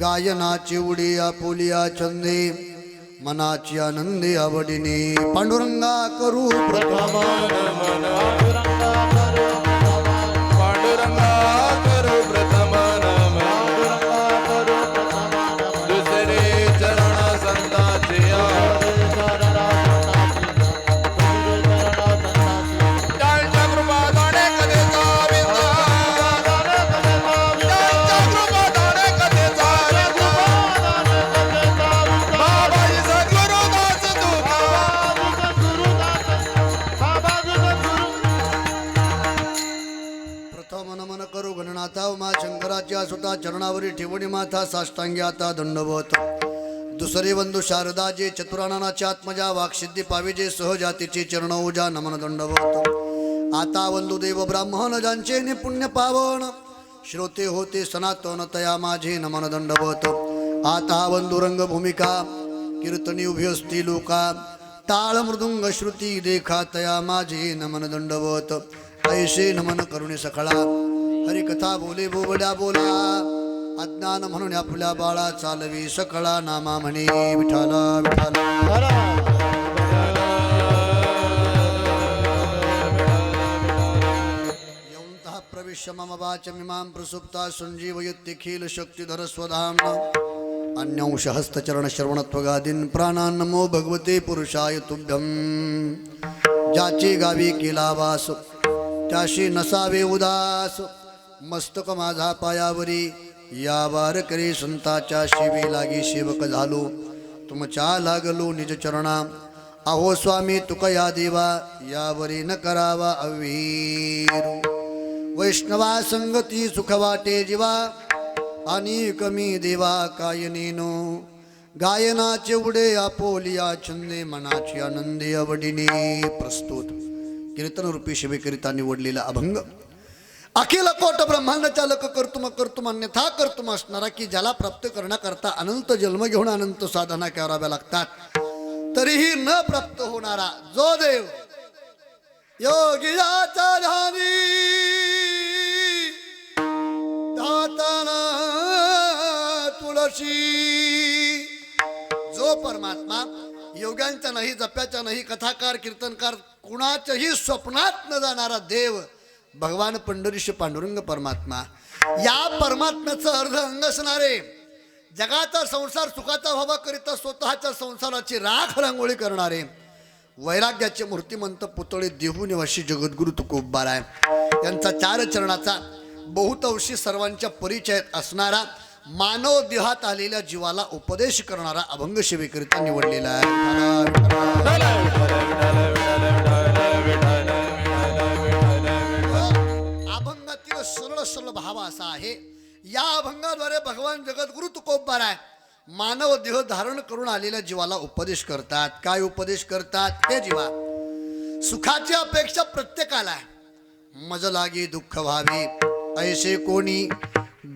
गायनाची उडी आपुलिया छंदे मनाची आनंदी आवडीने पांडुरंगा करू प्रथमान मन पांडुरंगा करू प्रथमान दुसरे चरण संतांचे त्यांच्या कृपा दाणे कधी जाविंदा त्यांच्या कृपा दाणे कधी जाविंदा बाबाजी सद्गुरु दास तुका प्रथम नमन करू गणनाथा उमा शंकराच्या सुता चरणावरी ठेवणी माथा साष्टांगी आता दंडवत दुसरे बंधू शारदाजे चतुराननाची आत्मजा वाक्सिद्धी पाविजे सहजातीची चरण उजा नमन दंडवत आता वंदुदेव ब्राह्मण ज्यांचे निपुण्य पावन श्रोते होते सनातन तया माझे नमन दंडवत आता वंदुरंग भूमिका कीर्तनी उभी असती लोका टाळ मृदुंग श्रुती देखा तया माझे नमन दंडवत ऐसे नमन करुणे सखळा हरिकथा बोले बोबड्या बोला अज्ञान म्हणून आपल्या बाळा चालवी सकळा नामा म्हणे विठाला विठाला यौंतः प्रविश्य मम वाचमिमां प्रसुप्ता संजीवयत्यखिल शक्तिधर स्वधाम अन्यांश हस्तचरण श्रवणत्वगादीन प्राणान् नमो भगवते पुरुषाय तुभ्यं ज्याची गावी केला वास त्याशी नसावे उदास मस्तक माझा पायावरी या वारकरी संताच्या शिवी लागी सेवक झालो तुमच्या लागलो निज चरणा अहो स्वामी तुका या देवा यावरी न करावा अवीर वैष्णवा संगती सुख वाटे जीवा आणि कमी देवा कायनीनो गायनाचे उडे आपोलिया छंदे मनाची आनंदी आवडीने प्रस्तुत कीर्तन रूपी शिवेकरिता निवडलेला अभंग अखिल कोट ब्रह्मांड चालक कर्तुम अन्यथा कर्तुम असणारा की ज्याला प्राप्त करण्याकरता अनंत जन्म घेऊन अनंत साधना कराव्या लागतात तरीही न प्राप्त होणारा जो देव योगियाचा ध्यानी दाताना तुळशी जो परमात्मा योग्यांचा नाही जप्याचा नाही कथाकार कीर्तनकार कुणाच्याही स्वप्नात न जाणारा देव भगवान पंढरीश पांडुरंग परमात्मा या परमात्म्याचं अर्ध अंग असणारे जगाचा संसार सुखाचा व्हावा करिता स्वतःच्या संसाराची राख रांगोळी करणारे वैराग्याचे मूर्तिमंत पुतळे देहू निवासी जगद्गुरु तुकोबाराय यांचा चार चरणाचा बहुतवशी सर्वांच्या परिचयात असणारा मानव देहात आलेल्या जीवाला उपदेश करणारा अभंग सेवेकरिता निवडलेला आहे सरळ सरळ भाव असा आहे या अभंगाद्वारे भगवान जगद्गुरु तुकोबाराय मानव देह धारण करून आलेल्या जीवाला उपदेश करतात काय उपदेश करतात हे जीवा सुखाची अपेक्षा प्रत्येकाला मज लागे दुःख व्हावे ऐसे कोणी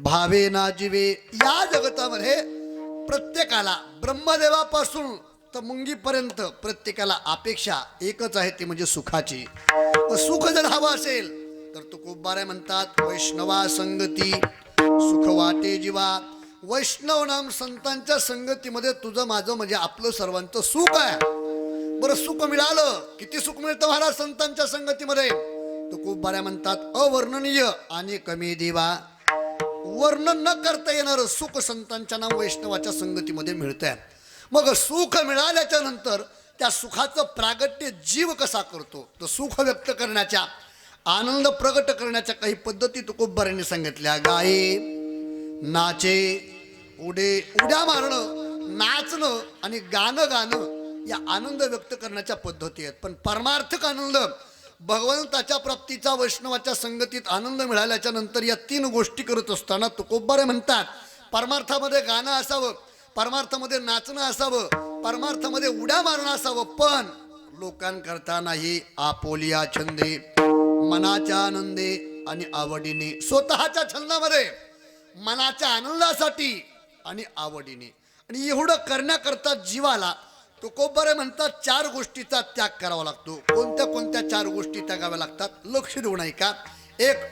भावे ना जीवे या जगतामध्ये प्रत्येकाला ब्रह्मदेवापासून तर मुंगीपर्यंत प्रत्येकाला अपेक्षा एकच आहे ती म्हणजे सुखाची सुख जर हवं असेल तर तुकोबाराय म्हणतात वैष्णवा संगती सुख वाटे जीवा वैष्णव नाम संतांच्या संगतीमध्ये तुझं माझं म्हणजे आपलं सर्वांचं सुख आहे बरं सुख मिळालं किती सुख मिळतं महाराज संतांच्या संगतीमध्ये तुकोबाराय म्हणतात अवर्णनीय आणि कमी देवा वर्णन न करता येणारं सुख संतांच्या नाम वैष्णवाच्या संगतीमध्ये मिळतंय मग सुख मिळाल्याच्या नंतर त्या सुखाचं प्रागट्य जीव कसा करतो तर सुख व्यक्त करण्याच्या आनंद प्रगट करण्याच्या काही पद्धती तुकोबारायांनी सांगितल्या गाये नाचे उड्या मारणं नाचणं आणि गाणं या आनंद व्यक्त करण्याच्या पद्धती आहेत पण परमार्थक आनंद भगवंताच्या प्राप्तीचा वैष्णवाच्या संगतीत आनंद मिळाल्याच्या नंतर या तीन गोष्टी करत असताना तुकोबाराय म्हणतात परमार्थामध्ये गाणं असावं परमार्थामध्ये नाचणं असावं परमार्थामध्ये उड्या मारणं असावं पण लोकांकरता नाही आपोलिया छंदे मनाच्या आनंदे आणि आवडीने स्वतःच्या छंदामध्ये मनाच्या आनंदासाठी आणि आवडीने आणि एवढं करण्याकरता जीवाला तुकोबाराय म्हणतात चार गोष्टीचा त्याग करावा लागतो कोणत्या कोणत्या चार गोष्टी त्यागाव्या लागतात लक्ष देऊ नये का एक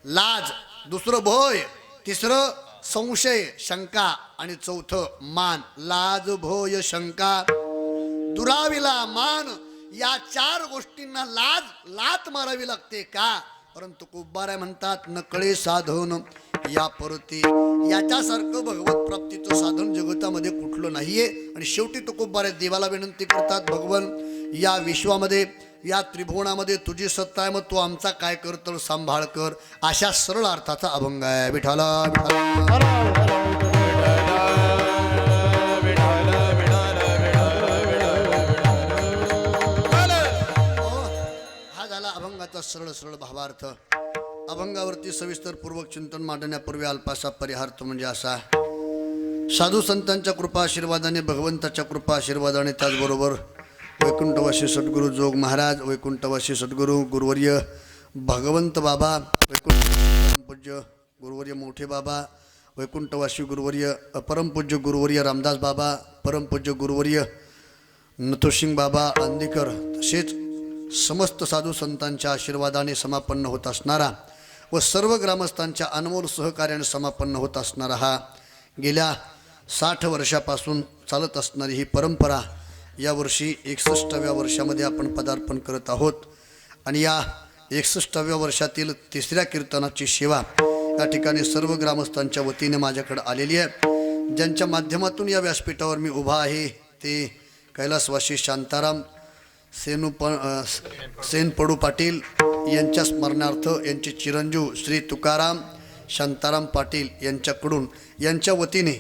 लाज दुसरं भय तिसरं संशय शंका आणि चौथं मान लाज भोय शंका दुराविला मान या चार गोष्टींना लात मारावी लागते का परंतु कुंभाराय म्हणतात नकळे साधन या परती याच्यासारखं भगवत प्राप्तीचं साधन जगतामध्ये कुठलं नाहीये आणि शेवटी तो कुंभाराय देवाला विनंती करतात भगवन या विश्वामध्ये या त्रिभुवनामध्ये तुझी सत्ता आहे मग तू आमचा काय कर तर सांभाळ कर अशा सरळ अर्थाचा अभंग आहे विठाला हा झाला अभंगाचा सरळ सरळ भावार्थ अभंगावरती सविस्तर पूर्वक चिंतन मांडण्यापूर्वी अल्पासा परिहार तो म्हणजे असा साधू संतांच्या कृपा आशीर्वादाने भगवंताच्या कृपा आशीर्वादाने त्याचबरोबर वैकुंठवासी सद्गुरू जोग महाराज वैकुंठवासी सद्गुरू गुरुवर्य भगवंत बाबा वैकुंठ पूज्य गुरुवर्य मोठे बाबा वैकुंठवासी गुरुवर्य परमपूज्य गुरुवर्य रामदास बाबा परमपूज्य गुरुवर्य नथुसिंग बाबा अंदिकर तसेच समस्त साधू संतांच्या आशीर्वादाने समापन्न होत असणारा व सर्व ग्रामस्थांच्या अनमोल सहकार्याने समापन्न होत असणारा हा गेल्या 60 वर्षापासून चालत असणारी ही परंपरा यावर्षी 61व्या वर्षामध्ये आपण पदार्पण करत आहोत आणि या 61व्या वर्षातील तिसऱ्या कीर्तनाची सेवा या ठिकाणी सर्व ग्रामस्थांच्या वतीने माझ्याकडे आलेली आहे ज्यांच्या माध्यमातून या व्यासपीठावर मी उभा आहे ते कैलासवासी शांताराम सेनपडू पाटील यांच्या स्मरणार्थ यांचे चिरंजीव श्री तुकाराम शांताराम पाटील यांच्याकडून यांच्या वतीने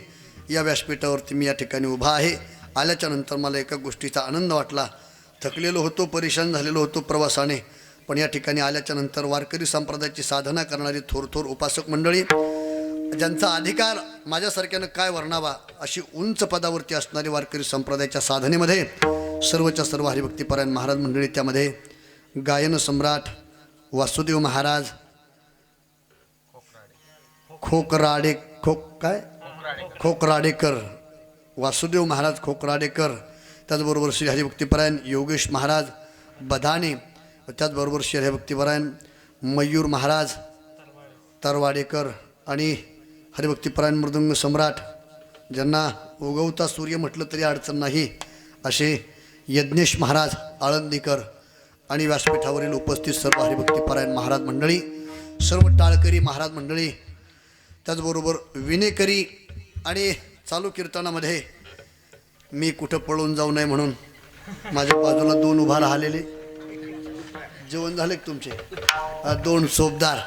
या व्यासपीठावरती मी या ठिकाणी उभा आहे आल्याच्या नंतर मला एका गोष्टीचा आनंद वाटला थकलेलो होतो परेशान झालेलो होतो प्रवासाने पण या ठिकाणी आल्याच्या नंतर वारकरी संप्रदायाची साधना करणारी थोर उपासक मंडळी ज्यांचा अधिकार माझ्यासारख्यानं काय वर्णावा अशी उंच पदावरती असणारी वारकरी संप्रदायाच्या साधनेमध्ये सर्वच्या सर्व हरिभक्तीपरायण महाराज मंडळी त्यामध्ये गायन सम्राट वासुदेव महाराज खोकराडेकर वासुदेव महाराज खोकराडेकर त्याचबरोबर श्री हरिभक्तीपरायण योगेश महाराज बधाने त्याचबरोबर श्री हरिभक्तीपरायण मयूर महाराज तरवाडेकर आणि हरिभक्तीपरायण मृदंग सम्राट ज्यांना उगवता सूर्य म्हटलं तरी अडचण नाही असे यज्ञेश महाराज आळंदीकर आणि व्यासपीठावरील उपस्थित सर्व हरिभक्तीपरायण महाराज मंडळी सर्व टाळकरी महाराज मंडळी त्याचबरोबर विनेकरी आणि चालू कीर्तनामध्ये मी कुठं पळून जाऊ नये म्हणून माझ्या बाजूला 2 उभा राहिलेले जेवण झाले तुमचे 2 सोबदार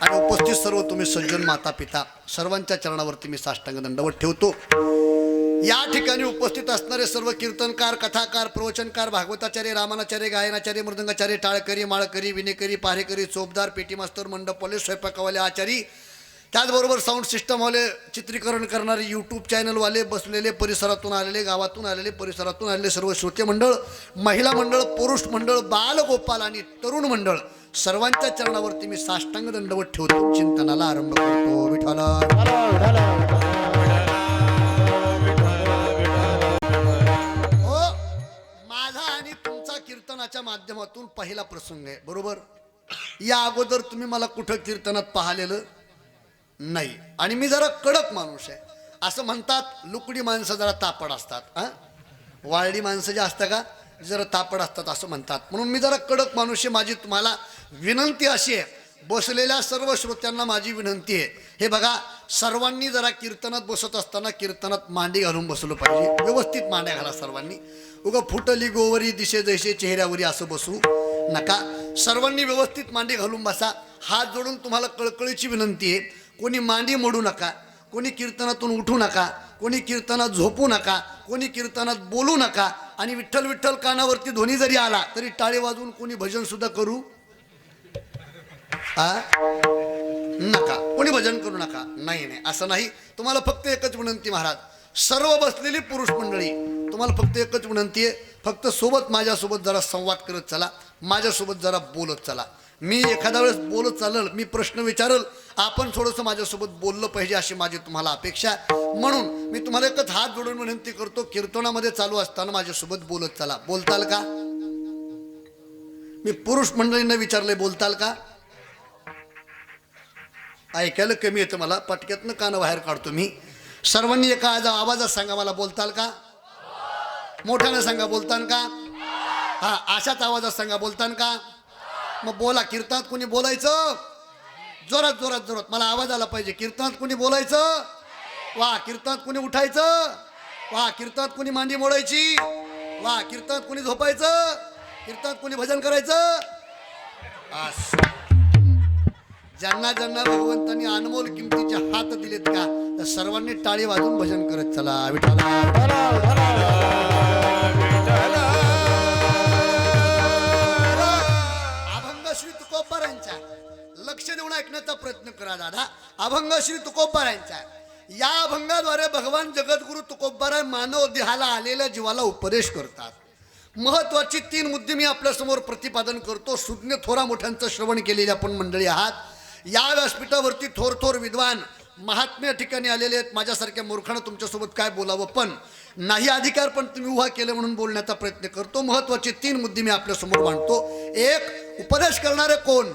आणि उपस्थित सर्व तुम्ही सज्जन माता पिता सर्वांच्या चरणावरती मी साष्टांग दंडवत ठेवतो या ठिकाणी उपस्थित असणारे सर्व कीर्तनकार कथाकार प्रवचनकार भागवताचार्य रामानाचार्य गायनाचार्य मृदंगाचार्य टाळकरी माळकरी विनेकरी पारेकरी चोपदार पेटी मास्तर मंडपवाले स्वयंपाकवाले आचारी त्याचबरोबर साऊंड सिस्टमवाले चित्रीकरण करणारे यूट्यूब चॅनलवाले बसलेले परिसरातून आलेले गावातून आलेले परिसरातून आलेले सर्व श्रोते मंडळ महिला मंडळ पुरुष मंडळ बालगोपाल आणि तरुण मंडळ सर्वांच्या चरणावरती मी साष्टांग दंडवत ठेवतो चिंतनाला आरंभ करतो विठाला माझा आणि तुमचा कीर्तनाच्या माध्यमातून पहिला प्रसंग आहे बरोबर या अगोदर तुम्ही मला कुठं कीर्तनात पाहिलेलं नाही आणि मी जरा कडक माणूस आहे असं म्हणतात लुकडी माणसं जरा तापड असतात वाळडी माणसं जे असतात का जरा तापड असतात असं म्हणतात म्हणून मी जरा कडक माणूस आहे माझी तुम्हाला विनंती अशी आहे बसलेल्या सर्व श्रोत्यांना माझी विनंती आहे हे बघा सर्वांनी जरा कीर्तनात बसत असताना कीर्तनात मांडी घालून बसलं पाहिजे व्यवस्थित मांड्या घाला सर्वांनी उगा फुटली गोवरी दिशे जैसे चेहऱ्यावरी असं बसू नका सर्वांनी व्यवस्थित मांडी घालून बसा हात जोडून तुम्हाला कळकळीची विनंती आहे कोणी मांडी मोडू नका कोणी कीर्तनातून उठू नका कोणी कीर्तनात झोपू नका कोणी कीर्तनात बोलू नका आणि विठ्ठल विठ्ठल कानावरती ध्वनी जरी आला तरी टाळे वाजवून कोणी भजन सुद्धा करू नका कोणी भजन करू नका नाही असं नाही तुम्हाला फक्त एकच विनंती महाराज सर्व बसलेली पुरुष मंडळी तुम्हाला फक्त एकच विनंती आहे फक्त सोबत माझ्यासोबत जरा संवाद करत चला माझ्यासोबत जरा बोलत चला मी एखाद्या वेळेस बोलत चालल मी प्रश्न विचारल आपण थोडंसं माझ्यासोबत बोललं पाहिजे अशी माझी तुम्हाला अपेक्षा म्हणून मी तुम्हाला एकच हात जोडून विनंती करतो कीर्तनामध्ये चालू असताना माझ्यासोबत बोलत चला बोलताल का मी पुरुष मंडळींना विचारले बोलताल का ऐकायला कमी येतं मला, पटक्यातनं कानं बाहेर काढतो मी. सर्वांनी एका आवाजात सांगा, मला बोलताल का? मोठ्यानं सांगा, बोलतान का? हा, अशाच आवाजात सांगा, बोलतान का? मग बोला. कीर्तनात कोणी बोलायचं? जोरात जोरात जोरात, मला आवाज आला पाहिजे. कीर्तनात कोणी बोलायचं? वा. कीर्तनात कोणी उठायचं? वा. कीर्तनात कोणी मांडी मोडायची? वा. कीर्तनात कोणी झोपायचं? कीर्तनात कोणी भजन करायचं? ज्यांना ज्यांना भगवंतांनी अनमोल किमतीचे हात दिलेत का, तर सर्वांनी टाळी वाजून भजन करत चला. विठ्ठला अभंग श्री तुकोबारांचा लक्ष देऊन ऐकण्याचा प्रयत्न करा दादा. अभंग श्री तुकोबारांचा. या अभंगाद्वारे भगवान जगद्गुरु तुकोबाराय मानव देहाला आलेल्या जीवाला उपदेश करतात. महत्वाची 3 मुद्दे मी आपल्यासमोर प्रतिपादन करतो. सुज्ञ थोरा मोठ्यांचं श्रवण केलेले आपण मंडळी आहात. या व्यासपीठावरती थोर थोर विद्वान महात्म्य ठिकाणी आलेले आहेत. माझ्यासारख्या मूर्खानं तुमच्यासोबत काय बोलावं, पण नाही अधिकार, पण तुम्ही उभा केलं म्हणून बोलण्याचा प्रयत्न करतो. महत्वाचे 3 मुद्दे मी आपल्यासमोर मांडतो. 1. उपदेश करणारे कोण?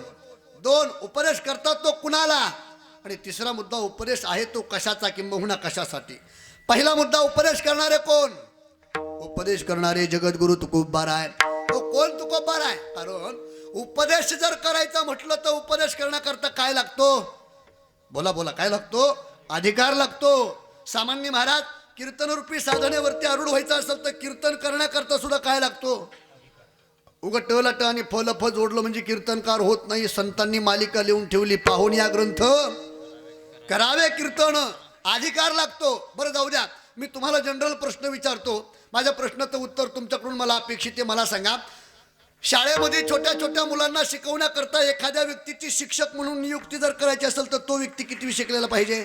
2. उपदेश करतात तो कुणाला? आणि 3रा मुद्दा, उपदेश आहे तो कशाचा किंबहुना कशासाठी? पहिला मुद्दा, उपदेश करणारे कोण? उपदेश करणारे जगद्गुरु तुकोबाराय. तो कोण तुकोबाराय? कारण उपदेश जर करायचा म्हटलं तर उपदेश करण्याकरता काय लागतो? बोला बोला, काय लागतो? अधिकार लागतो. सामान्य महाराज, कीर्तनरूपी साधनेवरती आरूढ व्हायचं असेल तर कीर्तन करण्याकरता सुद्धा काय लागतो? उगं ट लट आणि फ लफ जोडलं म्हणजे कीर्तनकार होत नाही. संतांनी मालिका लिहून ठेवली, पाहून या ग्रंथ करावे कीर्तन. अधिकार लागतो. बरं जाऊ द्या, मी तुम्हाला जनरल प्रश्न विचारतो. माझ्या प्रश्नाचं उत्तर तुमच्याकडून मला अपेक्षित आहे. मला सांगा, शाळेमध्ये छोट्या छोट्या मुलांना शिकवण्याकरता एखाद्या व्यक्तीची शिक्षक म्हणून नियुक्ती जर करायची असेल तर तो व्यक्ती किती शिकलेला पाहिजे?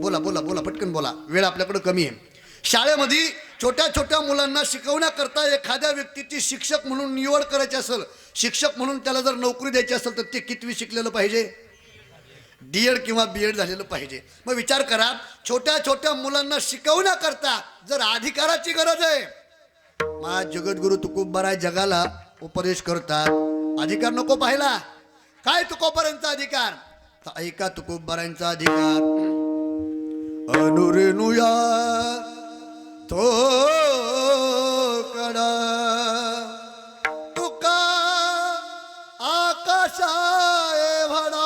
बोला बोला बोला, पटकन बोला, वेळ आपल्याकडे कमी आहे. शाळेमध्ये छोट्या छोट्या मुलांना शिकवण्याकरता एखाद्या व्यक्तीची शिक्षक म्हणून निवड करायची असेल, शिक्षक म्हणून त्याला जर नोकरी द्यायची असेल तर ते कितवी शिकलेलं पाहिजे? D.Ed किंवा B.Ed झालेलं पाहिजे. मग विचार करा, छोट्या छोट्या मुलांना शिकवण्याकरता जर अधिकाराची गरज आहे, मा जगद्गुरु तुकोबाराय जगाला उपदेश करतात, अधिकार नको पाहिला? काय तुकोबारांचा अधिकार? तर ऐका तुकोबारांचा अधिकार. अनुरेनुया तो कडा तुका आकाशाय भडा.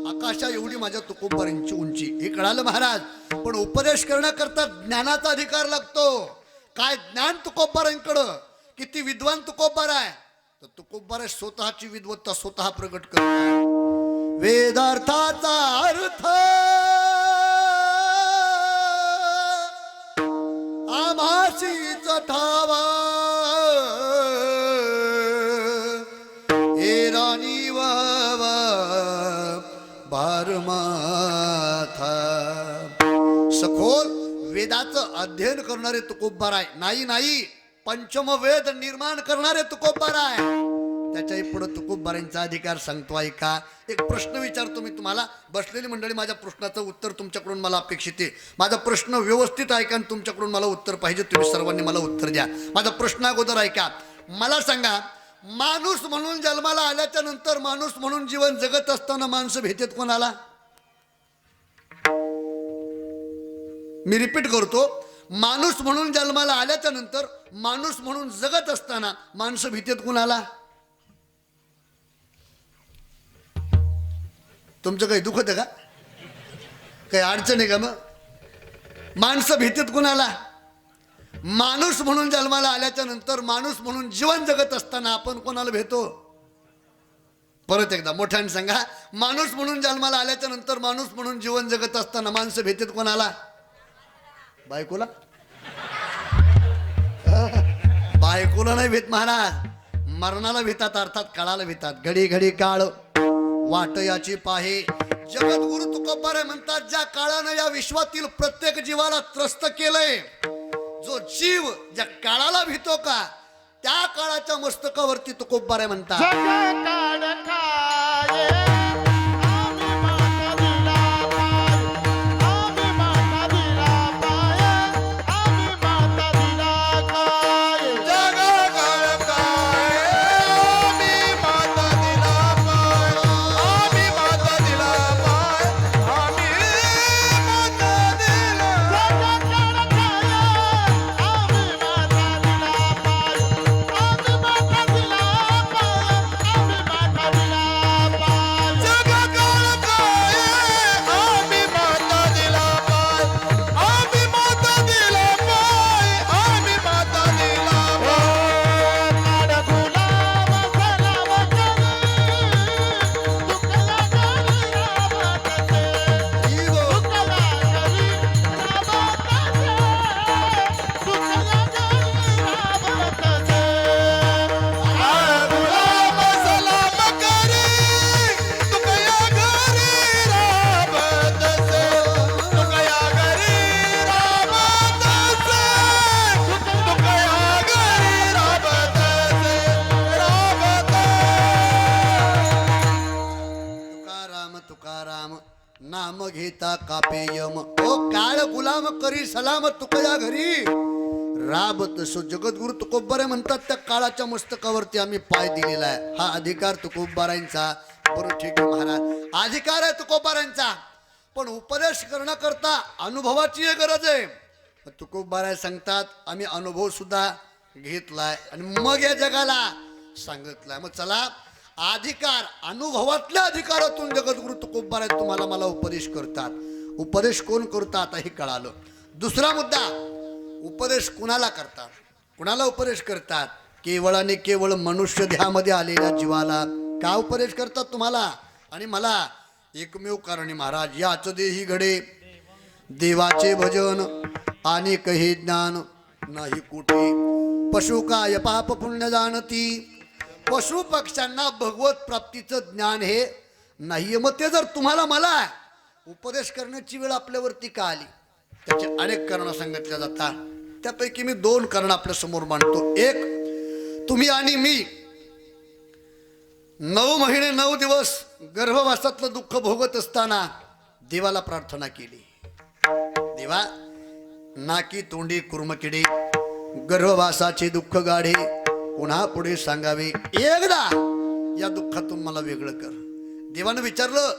आकाशा एवढी माझ्या तुकोबारांची उंची, हे कळालं महाराज. पण उपदेश करण्याकरता ज्ञानाचा अधिकार लागतो. काय ज्ञान तुकोबारांकडं? किती विद्वान तुकोबाराय? तर तुकोबाराय स्वतःची विद्वत्ता स्वतः प्रकट करतात. वेदार्थाचा अर्थ आम्हाशीच ठावा, हे राणी वावा बारमाथा. सखोल वेदाचं अध्ययन करणारे तुकोबाराय. नाही नाही, पंचम वेद निर्माण करणारे तुकोबाराय. त्याच्याही पुढे तुकोबारांचा अधिकार सांगतो. ऐका, एक प्रश्न विचारतो मी तुम्हाला. बसलेली मंडळी, माझ्या प्रश्नाचं उत्तर तुमच्याकडून मला अपेक्षित आहे. माझा प्रश्न व्यवस्थित ऐका आणि तुमच्याकडून मला उत्तर पाहिजे. तुम्ही सर्वांनी मला उत्तर द्या. माझा प्रश्न अगोदर ऐका. मला सांगा, माणूस म्हणून जन्माला आल्याच्या नंतर, माणूस म्हणून जीवन जगत असताना माणसं भेटेत कोणाला? मी रिपीट करतो, माणूस म्हणून जन्माला आल्याच्या नंतर, माणूस म्हणून जगत असताना माणसं भीतेत कुणाला? तुमचं काही दुखत आहे का? काही अडचण आहे का? मग माणसं भीतेत कुणाला? माणूस म्हणून जन्माला आल्याच्या नंतर, माणूस म्हणून जीवन जगत असताना आपण कोणाला भेटतो? परत एकदा मोठ्याने सांगा. माणूस म्हणून जन्माला आल्याच्या नंतर, माणूस म्हणून जीवन जगत असताना माणसं भेटत कोणाला? बायकोला? बायकोला नाही भेट महाराज, मरणाला भेटतात, अर्थात काळाला भेटतात. घडी घडी काळ वाट याची पाहे. जगद्गुरु तुकोबाराय म्हणतात, ज्या काळानं या विश्वातील प्रत्येक जीवाला त्रस्त केलंय, जो जीव ज्या काळाला भीतो का, त्या काळाच्या मस्तकावरती तुकोबाराय म्हणतात, करिता कापेयम ओ काळ गुलाम करी सलाम तुकया घरी राबत सो जगद्गुरु तुकोबारे म्हणतात त्या काळाच्या मस्तकावरती आम्ही पाय दिलेला आहे. हा अधिकार तुकोबारांचा. बरोबर ठीक आहे महाराज, अधिकार आहे तुकोबारांचा, पण उपदेश करण्याकरता अनुभवाची गरज आहे. तुकोबाराय सांगतात आम्ही अनुभव सुद्धा घेतलाय आणि मग या जगाला सांगितलंय. मग चला, अधिकार अनुभवातल्या अधिकारातून जगद्गुरु तुकोबाराय तुम्हाला मला उपदेश करतात. उपदेश कोण करतात हे कळालं. दुसरा मुद्दा, उपदेश कुणाला करतात? कुणाला उपदेश करतात? केवळ आणि केवळ मनुष्य देहामध्ये आलेल्या जीवाला. का उपदेश करतात तुम्हाला आणि मला? एकमेव कारणी महाराज, याच देही घडे देवाचे भजन आणि कही ज्ञान नाही कुठे. पशु काय पाप पुण्य जाणती. पशु पक्ष्यांना भगवत प्राप्तीचं ज्ञान हे नाही. मग ते जर तुम्हाला मला उपदेश करण्याची वेळ आपल्यावरती का आली? त्याचे अनेक कारण सांगितल्या जातात. त्यापैकी मी 2 कारण आपल्या समोर मांडतो. एक, तुम्ही आणि मी 9 महिने 9 दिवस गर्भवासातलं दुःख भोगत असताना देवाला प्रार्थना केली. देवा, नाकी तोंडी कुर्मकिडे, गर्भवासाचे दुःख गाढे पुन्हा पुढे सांगावे. एकदा या दुःखातून मला वेगळं कर. देवानं विचारलं,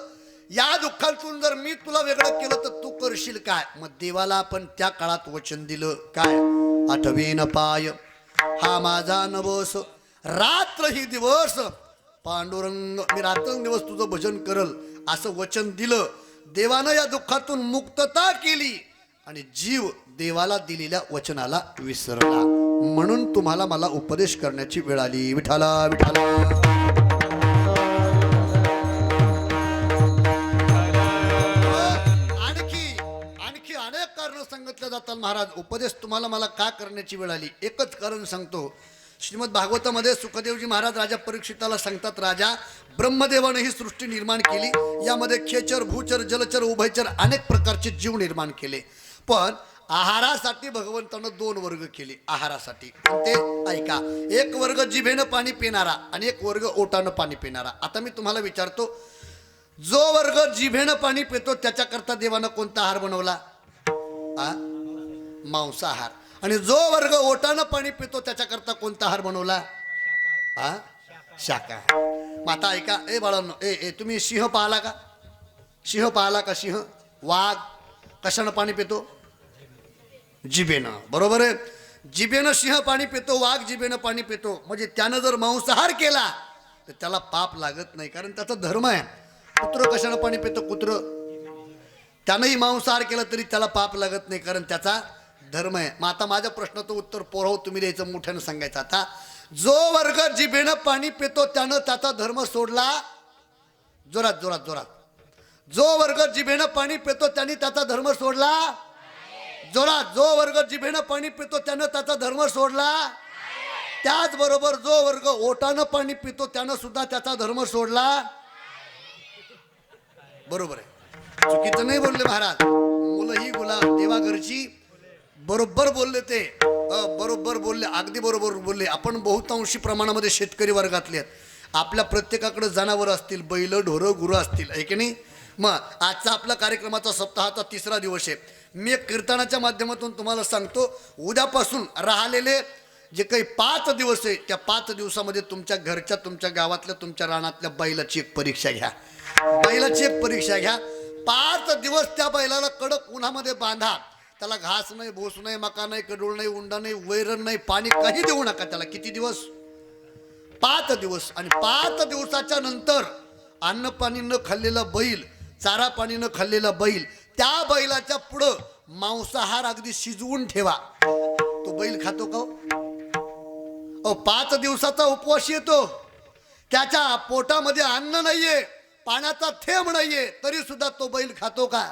या दुःखातून जर मी तुला वेगळं केलं तर तू करशील काय? मग देवाला आपण त्या काळात वचन दिलं काय? आठवीन पाय हा माझा नवस, रात्र ही दिवस पांडुरंग, मी रात्रंदिवस तुझं भजन करल असं वचन दिलं. देवानं या दुःखातून मुक्तता केली आणि जीव देवाला दिलेल्या वचनाला विसरला. म्हणून तुम्हाला मला उपदेश करण्याची वेळ आली. विठाला विठाला. आणखी अनेक कारण सांगितले जातात महाराज. उपदेश तुम्हाला मला का करण्याची वेळ आली? एकच कारण सांगतो. श्रीमद भागवतामध्ये सुखदेवजी महाराज राजा परीक्षिताला सांगतात, राजा, ब्रह्मदेवाने ही सृष्टी निर्माण केली. यामध्ये खेचर, भूचर, जलचर, उभयचर अनेक प्रकारचे जीव निर्माण केले. पण आहारासाठी भगवंतानं 2 वर्ग केले. आहारासाठी ते ऐका, एक वर्ग जिभेनं पाणी पिणारा आणि एक वर्ग ओटानं पाणी पिणारा. आता मी तुम्हाला विचारतो, जो वर्ग जिभेनं पाणी पितो त्याच्याकरता देवानं कोणता आहार बनवला? मांसाहार. आणि जो वर्ग ओटानं पाणी पितो त्याच्याकरता कोणता आहार बनवला? शाकाहार. मग आता ऐका, ए बाळांनो, ए तुम्ही सिंह पाहला का? सिंह पाहला का? सिंह, वाघ कशानं पाणी पितो? जिभेनं. बरोबर आहे. जिभेनं सिंह पाणी पितो, वाघ जिभेनं पाणी पितो. म्हणजे त्यानं जर मांसाहार केला तर त्याला पाप लागत नाही, कारण त्याचा धर्म आहे. कुत्र कशानं पाणी पितो? कुत्र. त्यानंही मांसाहार केला तरी त्याला पाप लागत नाही, कारण त्याचा धर्म आहे. मग आता माझ्या प्रश्नाचं उत्तर पोराव तुम्ही द्यायचं, मोठ्यानं सांगायचं. आता जो वर्ग जिभेनं पाणी पितो त्यानं त्याचा धर्म सोडला. जोरात जोरात जोरात. जो वर्ग जिभेनं पाणी पितो त्याने त्याचा धर्म सोडला. जोरात. जो वर्ग जिभेनं पाणी पितो त्यानं त्याचा धर्म सोडला. त्याचबरोबर जो वर्ग ओटानं पाणी पितो त्यानं सुद्धा त्याचा धर्म सोडला. बरोबर आहे, चुकीचं नाही बोलले महाराज. मुलं ही गुलाम देवा घरची. बरोबर बोलले ते, बरोबर बोलले, अगदी बरोबर बोलले. आपण बहुतांशी प्रमाणामध्ये शेतकरी वर्गातले आहेत. आपल्या प्रत्येकाकडे जनावर असतील, बैल, ढोरं, गुरं असतील, आहे की नाही? मग आजचा आपला कार्यक्रमाचा सप्ताहाचा 3रा दिवस आहे. मी एक कीर्तनाच्या माध्यमातून तुम्हाला सांगतो, उद्यापासून राहिलेले जे काही 5 दिवस आहे त्या 5 दिवसामध्ये तुमच्या घरच्या, तुमच्या गावातल्या, तुमच्या रानातल्या बैलाची एक परीक्षा घ्या. बैलाची एक परीक्षा घ्या. 5 दिवस त्या बैलाला कडक उन्हामध्ये बांधा. त्याला घास नाही, भूस नाही, मका नाही, कडूळ नाही, उंडा नाही, वैरण नाही, पाणी काही देऊ नका त्याला. किती दिवस? 5 दिवस. आणि 5 दिवसाच्या नंतर अन्न पाणी न खाल्लेला बैल, चारा पाणी न खाल्लेला बैल, त्या बैलाच्या पुढं मांसाहार अगदी शिजवून ठेवा. तो बैल खातो का? 5 दिवसाचा उपवास येतो, त्याच्या पोटामध्ये अन्न नाहीये, पाण्याचा थेंब नाहीये, तरी सुद्धा तो बैल खातो का?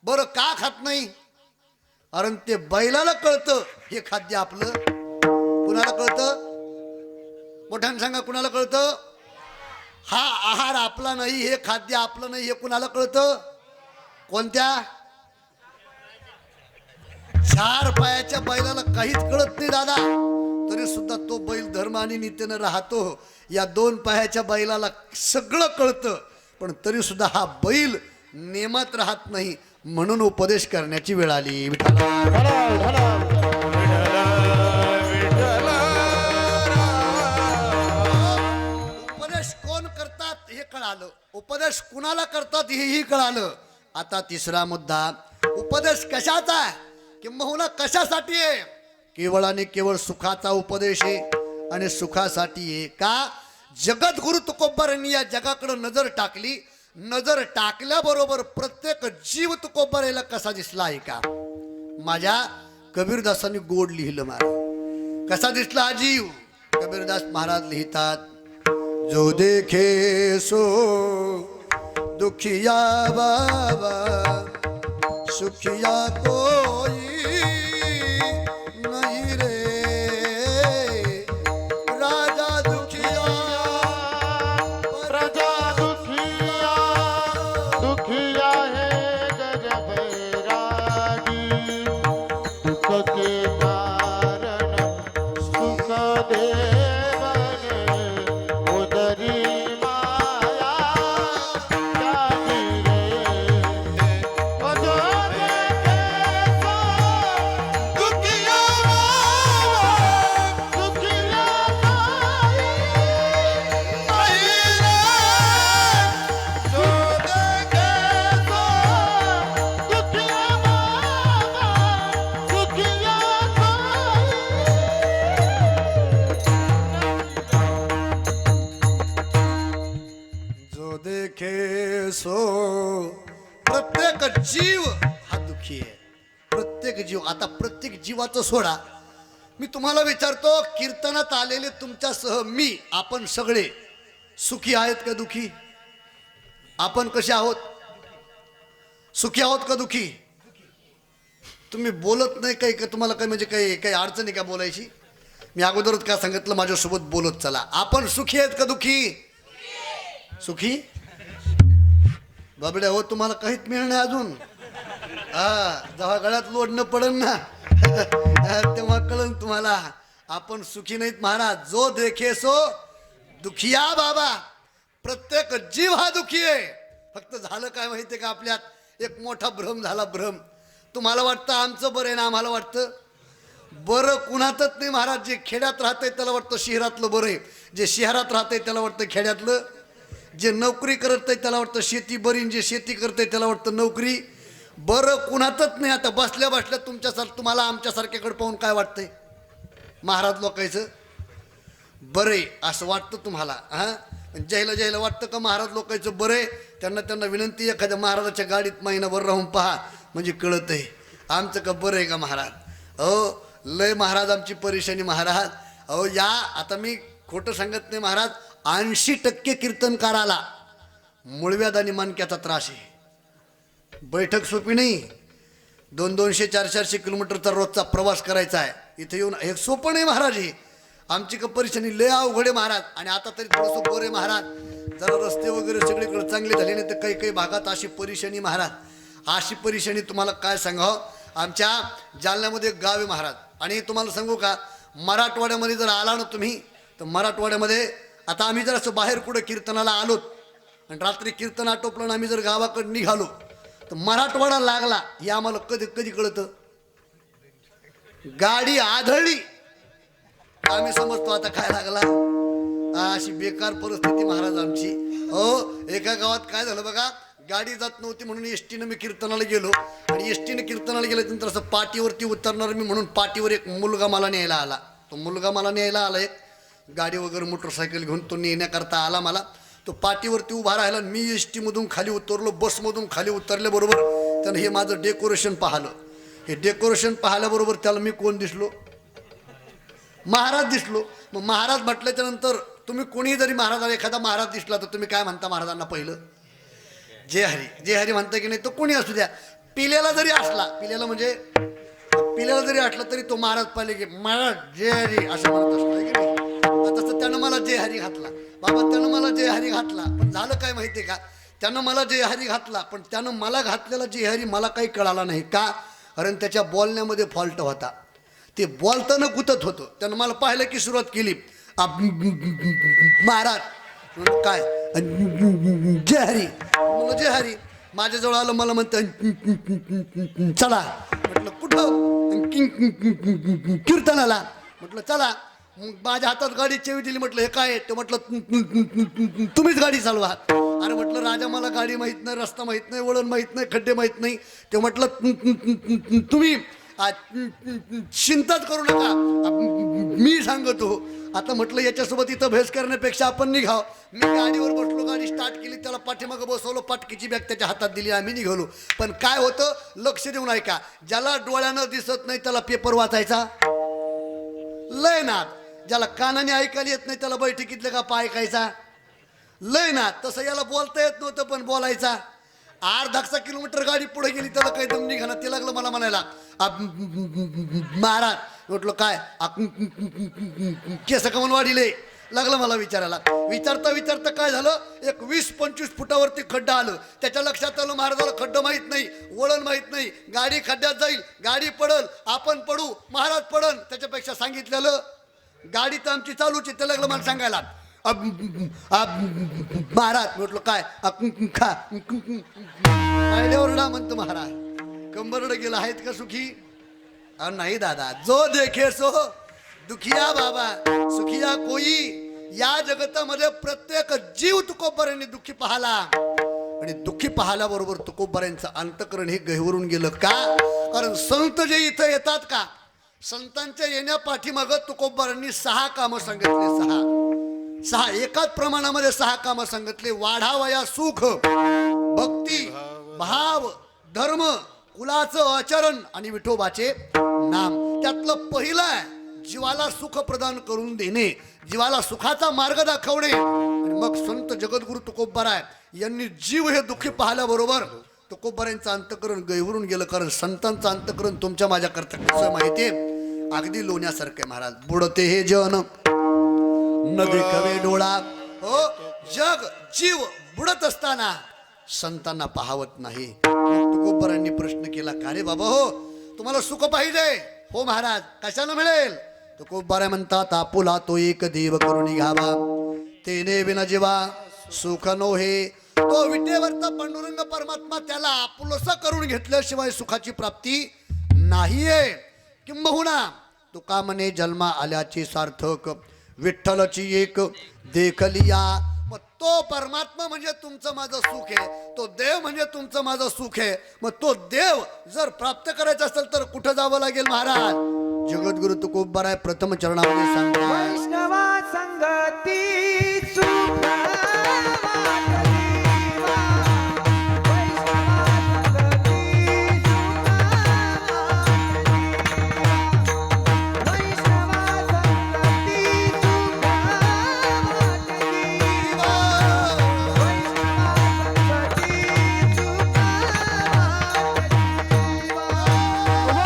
बरं, का खात नाही? कारण ते बैलाला कळतं हे खाद्य आपलं. कुणाला कळतं? मोठ्यानं सांगा, कुणाला कळतं? हा आहार आपला नाही, हे खाद्य आपलं नाही, हे कुणाला कळतं? कोणत्या? 4 पायाच्या बैलाला काहीच कळत नाही दादा, तरी सुद्धा तो बैल धर्म आणि नीतीनं राहतो. या 2 पायाच्या बैलाला सगळं कळतं, पण तरी सुद्धा हा बैल नेमात राहत नाही म्हणून उपदेश करण्याची वेळ आली. विठ्ठला. उपदेश कोण करतात हे कळालं, उपदेश कुणाला करतात हेही कळालं. आता तिसरा मुद्दा, उपदेश कशाचा आहे किंबहुना कशासाठी आहे? केवळ आणि केवळ सुखाचा उपदेश आहे आणि सुखासाठी आहे. का? जगद्गुरु तुकोबारांनी या जगाकडे नजर टाकली. नजर टाकल्याबरोबर प्रत्येक जीव तुकोबाराला कसा दिसला आहे का? माझ्या कबीरदासांनी गोड लिहिलं महाराज. कसा दिसला हा जीव? कबीरदास महाराज लिहितात, जो देखे सो दुखिया बाबा, सुखिया कोई नहीं रे, राजा दुखिया प्रजा दुखिया, दुखिया है जग बैरागी, दुख के कारण सुख देवने, उदरी माया जागी रे, ओ जो देखे सो दुखिया बाबा, दुखिया कोई नहीं रे, जो देखे सो दुखिया बाबा, दुखिया जो देखे सो. प्रत्येक जीव हा दुःखी आहे. प्रत्येक जीव. आता प्रत्येक जीवाचं सोडा, मी तुम्हाला विचारतो, कीर्तनात आलेले तुमच्यासह मी, आपण सगळे सुखी आहेत का दुखी? आपण कसे आहोत? सुखी आहोत का दुखी? तुम्ही बोलत नाही काही का? तुम्हाला काही म्हणजे काही अडचण आहे का बोलायची? मी अगोदरच काय सांगितलं, माझ्यासोबत बोलत चला. आपण सुखी आहेत का दुखी? सुखी? बाबड्या हो, तुम्हाला काहीच मिळणार नाही अजून. जेव्हा गळ्यात लोडणं पडन ना तेव्हा कळन तुम्हाला. आपण सुखी नाहीत महाराज. जो देखे सो दुखिया बाबा. प्रत्येक जीव हा दुखी आहे. फक्त झालं काय माहितीये का, आपल्यात एक मोठा भ्रम झाला. भ्रम. तुम्हाला वाटतं आमचं बरं आहे ना, आम्हाला वाटतं बरं कुणातच नाही महाराज. जे खेड्यात राहतंय त्याला वाटतं शहरातलं बरं आहे, जे शहरात राहतंय त्याला वाटतं खेड्यातलं, जे नोकरी करत आहे त्याला वाटतं शेती बरी, जे शेती करते त्याला वाटतं नोकरी. बरं कुणातच नाही. आता बसल्या बसल्या तुम्हाला आमच्यासारख्याकडे पाहून काय वाटतंय? महाराज लोकांचं बरं आहे असं वाटतं तुम्हाला. ज्याला वाटतं का महाराज लोकांचं बरं आहे, त्यांना विनंती, एखाद्या महाराजाच्या गाडीत महिनाभर राहून पहा, म्हणजे कळत आहे आमचं का बरं आहे का महाराज. अहो लय महाराज आमची परेशानी महाराज. अहो या, आता मी खोटं सांगत नाही महाराज, 80% कीर्तनकाराला मुळव्याध आणि मणक्याचा त्रास आहे. बैठक सोपी नाही. 200-400 किलोमीटरचा रोजचा प्रवास करायचा आहे. इथे येऊन हे सोपं नाही महाराज. हे आमची का परेशानी लय अवघड आहे महाराज. आणि आता तरी थोडंसं बरं आहे महाराज, जरा रस्ते वगैरे सगळीकडे चांगले झाले नाही तर काही भागात अशी परेशानी महाराज. अशी परेशानी तुम्हाला काय सांगावं. आमच्या जालन्यामध्ये एक गाव आहे महाराज. आणि तुम्हाला सांगू का, मराठवाड्यामध्ये जर आला ना तुम्ही, तर मराठवाड्यामध्ये आता आम्ही जर असं बाहेर कुठं कीर्तनाला आलोत आणि रात्री कीर्तन आटोपलं आणि आम्ही जर गावाकडे निघालो तर मराठवाडा लागला हे आम्हाला कधी कळतं. गाडी आढळली आम्ही समजतो आता काय लागला. अशी बेकार परिस्थिती महाराज आमची. हो एका गावात काय झालं बघा, गाडी जात नव्हती म्हणून एसटीनं मी कीर्तनाला गेलो. आणि एसटीनं कीर्तनाला गेल्यानंतर असं पाटीवरती उतरणार मी म्हणून पाटीवर एक मुलगा मला न्यायला आला. तो मुलगा मला न्यायला आला, एक गाडी वगैरे मोटरसायकल घेऊन तो नेण्याकरता आला मला. तो पाटीवरती उभा राहिला. मी एसटीमधून खाली उतरलो, बसमधून खाली उतरल्याबरोबर त्यानं हे माझं डेकोरेशन पाहिलं. हे डेकोरेशन पाहिल्याबरोबर त्याला मी कोण दिसलो? महाराज दिसलो. मग महाराज म्हटल्याच्या नंतर तुम्ही कोणी जरी महाराजाला एखादा महाराज दिसला तर तुम्ही काय म्हणता महाराजांना? पहिलं जय हरी, जय हरी म्हणता की नाही? तो कोणी असू द्या, पिल्याला जरी असला, पिल्याला म्हणजे पिल्याला जरी असला तरी तो महाराज पाहिले की महाराज जय हरी असं म्हणत असतो की नाही? तसं त्यानं मला जय हरी घातला बाबा, त्यानं मला जय हरी घातला. पण झालं काय माहितीये का, त्यानं मला जय हरी घातला पण त्यानं मला घातलेला जय हरी मला काही कळाला नाही. का? कारण त्याच्या बोलण्यामध्ये फॉल्ट होता. ते बोलताना गुतत होतं. त्यानं मला पाहिलं की सुरुवात केली महाराज काय जय हरी, म्हणलं जय हरी. माझ्याजवळ आलं, मला म्हणतं चला. म्हटलं कुठं? कीर्तनाला. म्हटलं चला. मग माझ्या हातात गाडी चेवी दिली. म्हटलं हे काय आहे? ते म्हटलं तुम्हीच गाडी चालवा. अरे म्हटलं राजा, मला गाडी माहीत नाही, रस्ता माहीत नाही, वळण माहीत नाही, खड्डे माहीत नाही. ते म्हटलं तुम्ही चिंताच करू नका, मी सांगतो. आता म्हटलं याच्यासोबत इथं भेस करण्यापेक्षा आपण निघाव. मी गाडीवर बसलो, गाडी स्टार्ट केली, त्याला पाठीमागं बसवलं, पाटकीची बॅग त्याच्या हातात दिली, आम्ही निघालो. पण काय होतं, लक्ष देऊन ऐका. ज्याला डोळ्यानं दिसत नाही त्याला पेपर वाचायचा लय नाद, ज्याला कानाने ऐकायला येत नाही त्याला बैठकीतलं का पाय ऐकायचा लय नाद. तसं याला बोलता येत नव्हतं पण बोलायचा. 8-10 किलोमीटर गाडी पुढे गेली, त्याला काही दम निघाला. ते लागलं मला म्हणायला महाराज. म्हटलं काय? केस कमन वाढीले लागलं मला विचारायला. विचारता विचारता काय झालं, एक 20-25 फुटावरती खड्डा आलं. त्याच्या लक्षात आलं महाराजाला खड्डं माहीत नाही, वळण माहीत नाही, गाडी खड्ड्यात जाईल, गाडी पडल, आपण पडू, महाराज पडल. त्याच्यापेक्षा सांगितलेलं गाडी तर आमची चालूची. ते लागलं मला सांगायला महाराज. म्हटलं काय? ओरडा म्हणतो महाराज. कंबरड गेला, आहेत का सुखी? नाही दादा, जो देखे सो दुखिया बाबा सुखिया कोई. या जगतामध्ये प्रत्येक जीव तुकोबारांनी दुःखी पाहला, आणि दुःखी पाहल्याबरोबर तुकोबारांचं अंतकरण हे गहिवरून गेलं. का? कारण संत जे इथं येतात का, संतांच्या येण्या पाठीमागं तुकोबारांनी 6 कामं सांगितले. 6 एकाच प्रमाणामध्ये 6 कामं सांगितले. वाढावया सुख, भक्ती, भाव, धर्म, कुलाचं आचरण आणि विठोबाचे नाम. त्यातलं पहिलं आहे जीवाला सुख प्रदान करून देणे, जीवाला सुखाचा मार्ग दाखवणे. आणि मग संत जगद्गुरु तुकोबाराय यांनी जीव हे दुःखी पाहिल्याबरोबर तुकोबारांचं अंतकरण गहिवरून गेलं. कारण संतांचं अंतकरण तुमच्या माझ्या करता कसं माहितीये, अगदी लोण्यासारखं आहे महाराज. बुडते हे जन न देखावे डोळा. हो, जग जीव बुडत असताना संतांना पाहवत नाही. तुकोबारांनी प्रश्न केला, का रे बाबा, हो तुम्हाला सुख पाहिजे? हो महाराज. कशानं मिळेल? तुकोबारा म्हणतात, आपुला तो एक देव करून घ्यावा, तेने विना जीवा सुख नो हे. तो विटेवरचा पांडुरंग परमात्मा, त्याला आपुलसा करून घेतल्याशिवाय सुखाची प्राप्ती नाहीये. किंबहुना तुका म्हणे जन्मा आल्याची सार्थक, विठ्ठलची एक देखलिया. मग तो परमात्मा म्हणजे तुमचं माझं सुख आहे, तो देव म्हणजे तुमचं माझं सुख आहे. मग तो देव जर प्राप्त करायचा असेल तर कुठं जावं लागेल महाराज? जगद्गुरु तुकोबाराय प्रथम चरणामध्ये सांगतो, वैष्णवा संगती सुख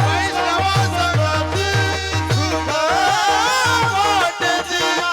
वैष्णवा संगती सुख वाटे जीवा.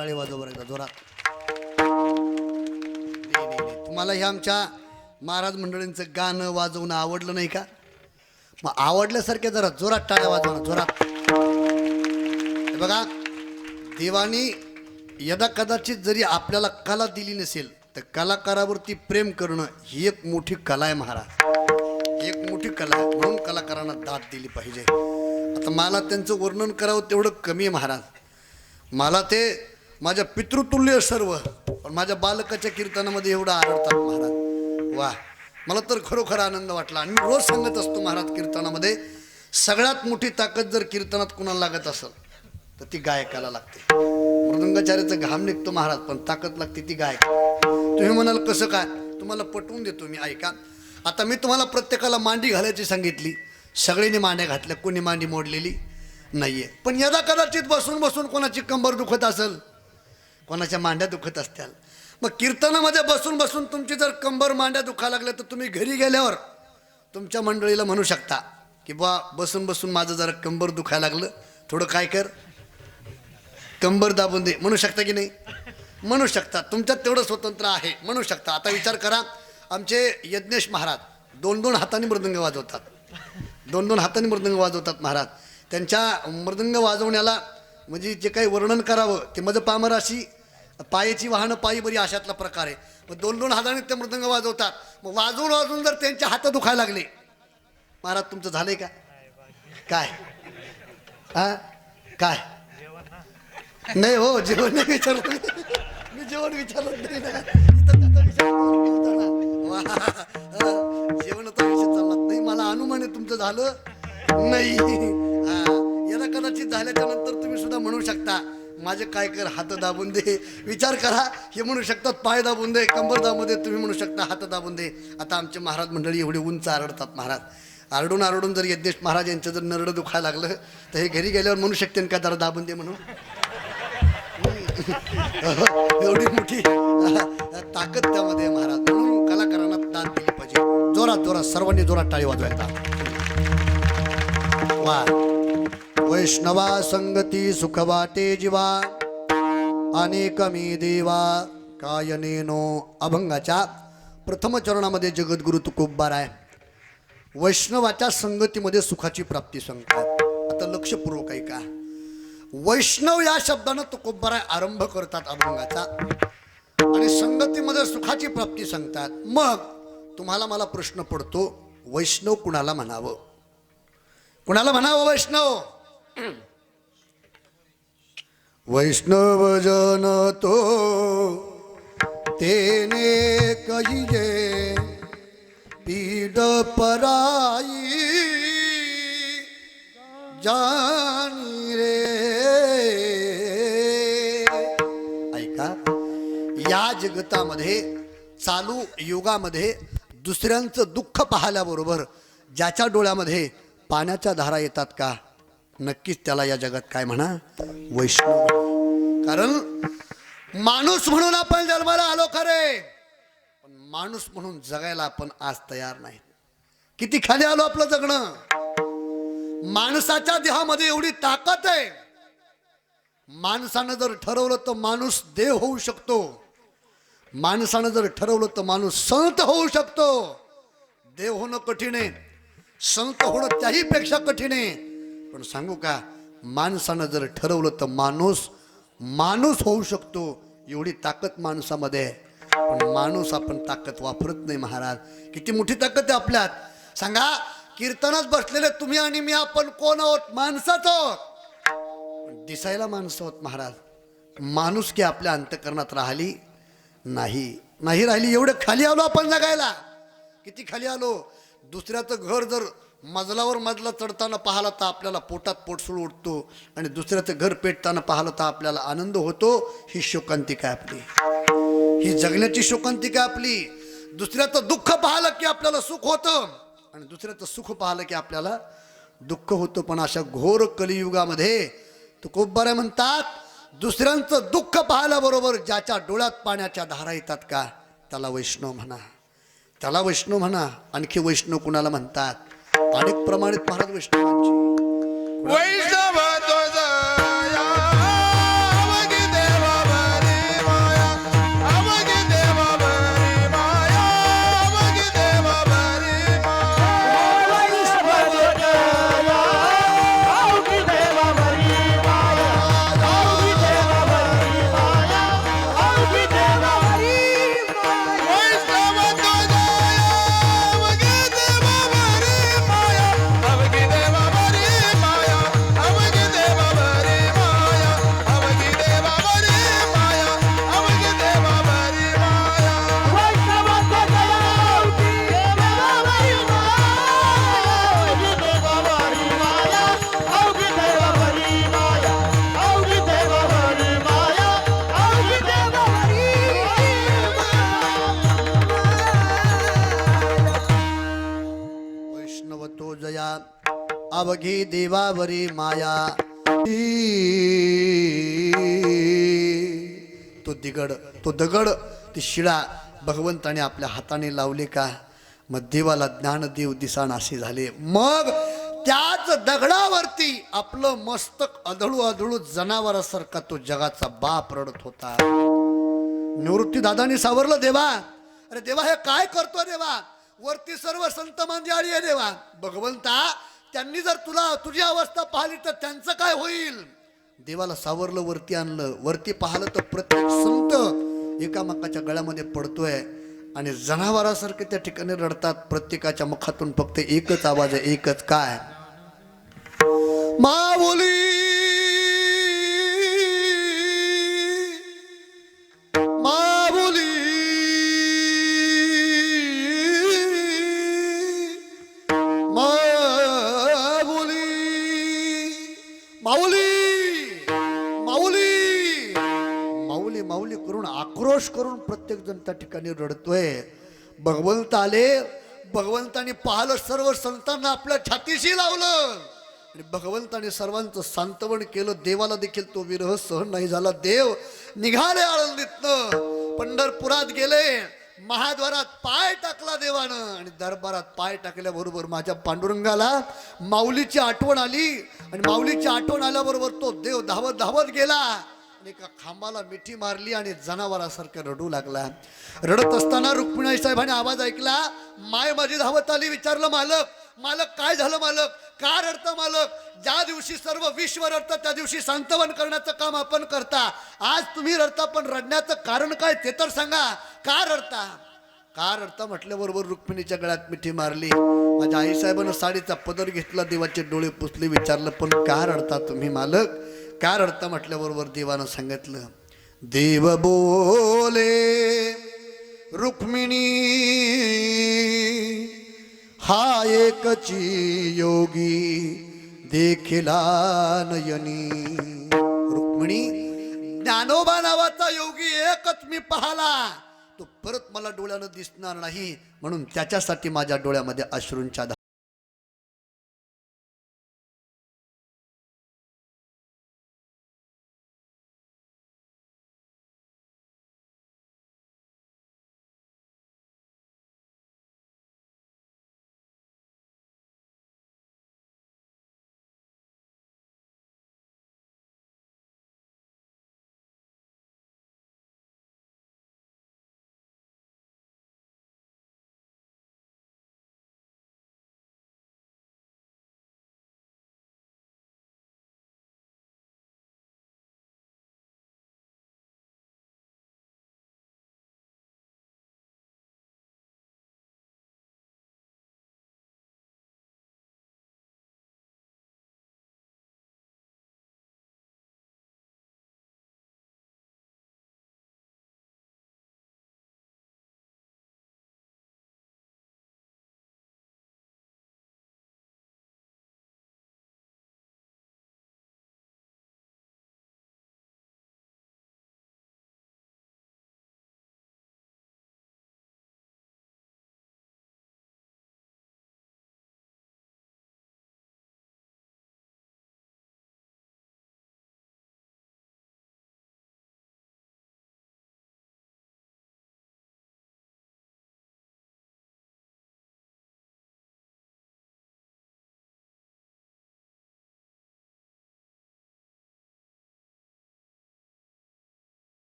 टाळी वाजव बरं एकदा जोरात. नाही. तुम्हाला हे आमच्या महाराज मंडळींचं गाणं वाजवणं आवडलं नाही का? मग आवडल्यासारखे जरा जोरात टाळ्या वाजवा ना, जोरात. हे बघा, देवानी यदा कदाचित जरी आपल्याला कला दिली नसेल तर कलाकारावरती प्रेम करणं ही एक मोठी कला आहे महाराज, एक मोठी कला आहे. म्हणून कलाकारांना दाद दिली पाहिजे. आता मला त्यांचं वर्णन करावं तेवढं कमी आहे महाराज. मला ते माझ्या पितृतुल्य सर्व, पण माझ्या बालकाच्या कीर्तनामध्ये एवढं आढळतात महाराज. वा, मला तर खरोखर आनंद वाटला. आणि मी रोज सांगत असतो महाराज, कीर्तनामध्ये सगळ्यात मोठी ताकद जर कीर्तनात कुणाला लागत असेल तर ती गायकाला लागते. मृदंगाचार्याचं घाम निघतो महाराज, पण ताकद लागते ती गायक. तुम्ही म्हणाल कसं काय? तुम्हाला पटवून देतो मी, ऐका. आता मी तुम्हाला प्रत्येकाला मांडी घालायची सांगितली, सगळ्यांनी मांड्या घातल्या, कोणी मांडी मोडलेली नाहीये. पण यदा कदाचित बसून बसून कोणाची कंबर दुखत असेल, कोणाच्या मांड्या दुखत असतील, मग कीर्तनामध्ये बसून बसून तुमची जर कंबर मांड्या दुखायला लागल्या तर तुम्ही घरी गेल्यावर तुमच्या मंडळीला म्हणू शकता की बा बसून बसून माझं जरा कंबर दुखायला लागलं, थोडं काय कर, कंबर दाबून दे. म्हणू शकता की नाही? म्हणू शकता. तुमच्यात तेवढं स्वतंत्र आहे, म्हणू शकता. आता विचार करा, आमचे यज्ञेश महाराज 2-2 हातांनी मृदंग वाजवतात, 2-2 हातांनी मृदंग वाजवतात महाराज. त्यांच्या मृदंग वाजवण्याला म्हणजे जे काही वर्णन करावं ते माझं पामर अशी पायाची वाहनं पायी बरी अशातला प्रकार आहे. मग 2-2 हातांनी ते मृदंग वाजवतात. मग वाजवून वाजवून जर त्यांचे हात दुखायला लागले, महाराज तुमचं झालंय का काय? हा काय? नाही हो, जेवण नाही विचारलं मी, जेवण विचारत नाही ना. जेवणाचा विषय चालला नाही. मला अनुमान आहे तुमचं झालं नाही. याला कदाचित झाल्याच्या नंतर तुम्ही सुद्धा म्हणू शकता माझे काय कर, हात दाबून दे. विचार करा, हे म्हणू शकतात पाय दाबून दे, कंबर दाबून दे, तुम्ही म्हणू शकता हात दाबून दे. आता आमचे महाराज मंडळी एवढे उंच आरडतात महाराज. आरडून आरडून जर यज्ञेश महाराज यांचं जर नरडं दुखायला लागलं तर हे घरी गेल्यावर म्हणू शकते का जरा दाबून दे म्हणून. एवढी मोठी ताकद त्यामध्ये महाराज. म्हणून कलाकारांना दान दिली पाहिजे. जोरात जोरात सर्वांनी जोरात टाळी वाजवायला. वा. वैष्णवा संगती सुख वाटे जीवा, अनेक मी देवा कायनेनो. अभंगाच्या प्रथम चरणामध्ये जगद्गुरु तुकोबार आहे. वैष्णवाच्या संगतीमध्ये सुखाची प्राप्ती सांगतात. आता लक्षपूर्वक ऐका. वैष्णव या शब्दानं तुकोबार आरंभ करतात अभंगाचा, आणि संगतीमध्ये सुखाची प्राप्ती सांगतात. मग तुम्हाला मला प्रश्न पडतो, वैष्णव कुणाला म्हणावं? कुणाला म्हणावं वैष्णव? वैष्णव जन तो तेने कहिए पीड पराई जानी रे. ऐका, या जगतामध्ये चालू युगामध्ये दुसऱ्यांचं दुःख पाहिल्याबरोबर ज्याच्या डोळ्यामध्ये पाण्याच्या धारा येतात का, नक्कीच त्याला या जगात काय म्हणा, वैष्णव. कारण माणूस म्हणून आपण जन्माला आलो खरे, पण माणूस म्हणून जगायला आपण आज तयार नाही. किती खाली आलो आपलं जगणं. माणसाच्या देहामध्ये एवढी ताकद आहे, माणसानं जर ठरवलं तर माणूस देव होऊ शकतो, माणसानं जर ठरवलं तर माणूस संत होऊ शकतो. देव होणं कठीण आहे, संत होणं त्याही पेक्षा कठीण आहे. पण सांगू का, माणसानं जर ठरवलं तर माणूस होऊ शकतो. एवढी ताकद माणसामध्ये आहे, पण माणूस आपण ताकद वापरत नाही महाराज. किती मोठी ताकद आहे आपल्यात सांगा. कीर्तनात बसलेले तुम्ही आणि मी, आपण कोण आहोत? माणसाच आहोत, पण दिसायला माणसं आहोत महाराज. माणूस की आपल्या अंतःकरणात राहिली नाही राहिली. एवढं खाली आलो आपण जगायला. किती खाली आलो. दुसऱ्याचं घर जर मजलावर मजला चढताना पाहिलं तर आपल्याला पोटात पोटसूळ उठतो, आणि दुसऱ्याचं घर पेटताना पाहिलं तर आपल्याला आनंद होतो. ही शोकांतिका आपली, ही जगण्याची शोकांतिका आपली. दुसऱ्याचं दुःख पाहिलं की आपल्याला सुख होतं, आणि दुसऱ्याचं सुख पाहिलं की आपल्याला दुःख होतं. पण अशा घोर कलियुगामध्ये तुकोबार म्हणतात, दुसऱ्यांचं दुःख पाहिल्याबरोबर ज्याच्या डोळ्यात पाण्याच्या धारा येतात का, त्याला वैष्णव म्हणा, त्याला वैष्णव म्हणा. आणखी वैष्णव कुणाला म्हणतात? अनेक प्रमाणित महाराज वैष्णवांची. वैष्णव तुझ या अवघी देवा अवघी देवावरी माया तो दगड ती शिळा भगवंताने आपल्या हाताने लावले का मग देवाला ज्ञान देव दिसानाशी झाले मग त्याच दगडावरती आपलं मस्तक अधळू अधळू जनावरासारखा तो जगाचा बाप रडत होता निवृत्ती दादानी सावरलं देवा अरे देवा हे काय करतो देवा वरती सर्व संत मंडळी आहे देवा भगवंता त्यांनी जर तुझी अवस्था पाहिली तर त्यांचं काय होईल देवाला सावरलं वरती आणलं वरती पाहिलं तर प्रत्येक संत एकामेकाच्या गळ्यामध्ये पडतोय आणि जनावरासारखे त्या ठिकाणी रडतात प्रत्येकाच्या मुखातून फक्त एकच आवाज आहे एकच काय माऊली माऊली माऊली माऊली माऊली माऊली माऊली करून आक्रोश करून प्रत्येक जण त्या ठिकाणी रडतोय भगवंत आले भगवंताने पाहिलं सर्व संतांना आपल्या छातीशी लावलं आणि भगवंताने सर्वांचं सांत्वन केलं देवाला देखील तो विरह सहन नाही झाला देव निघाले आळंदीतनं पंढरपुरात गेले महाद्वारात पाय टाकला देवानं आणि दरबारात पाय टाकल्याबरोबर माझ्या पांडुरंगाला माऊलीची आठवण आली आणि माऊलीची आठवण आल्याबरोबर तो देव धावत धावत गेला आणि एका खांबाला मिठी मारली आणि जनावरासारखं रडू लागला रडत असताना रुक्मिणी साहेबांनी आवाज ऐकला माय माझी धावत आली विचारलं मालक मालक काय झालं मालक का रडतं मालक ज्या दिवशी सर्व विश्व रडतं त्या दिवशी सांत्वन करण्याचं काम आपण करता आज तुम्ही रडता पण रडण्याचं कारण काय ते तर सांगा का रडता म्हटल्याबरोबर रुक्मिणीच्या गळ्यात मिठी मारली माझ्या आईसाहेबांना साडीचा पदर घेतला देवाचे डोळे पुसले विचारलं पण का रडता तुम्ही मालक का रडता म्हटल्याबरोबर देवानं सांगितलं देव बोले रुक्मिणी हा एकची योगी देखिला नयनी रुक्मिणी ज्ञानोबा नावाचा योगी एकच मी पाहला तो परत मला डोळ्यानं दिसणार नाही म्हणून त्याच्यासाठी माझ्या डोळ्यामध्ये अश्रूंच्या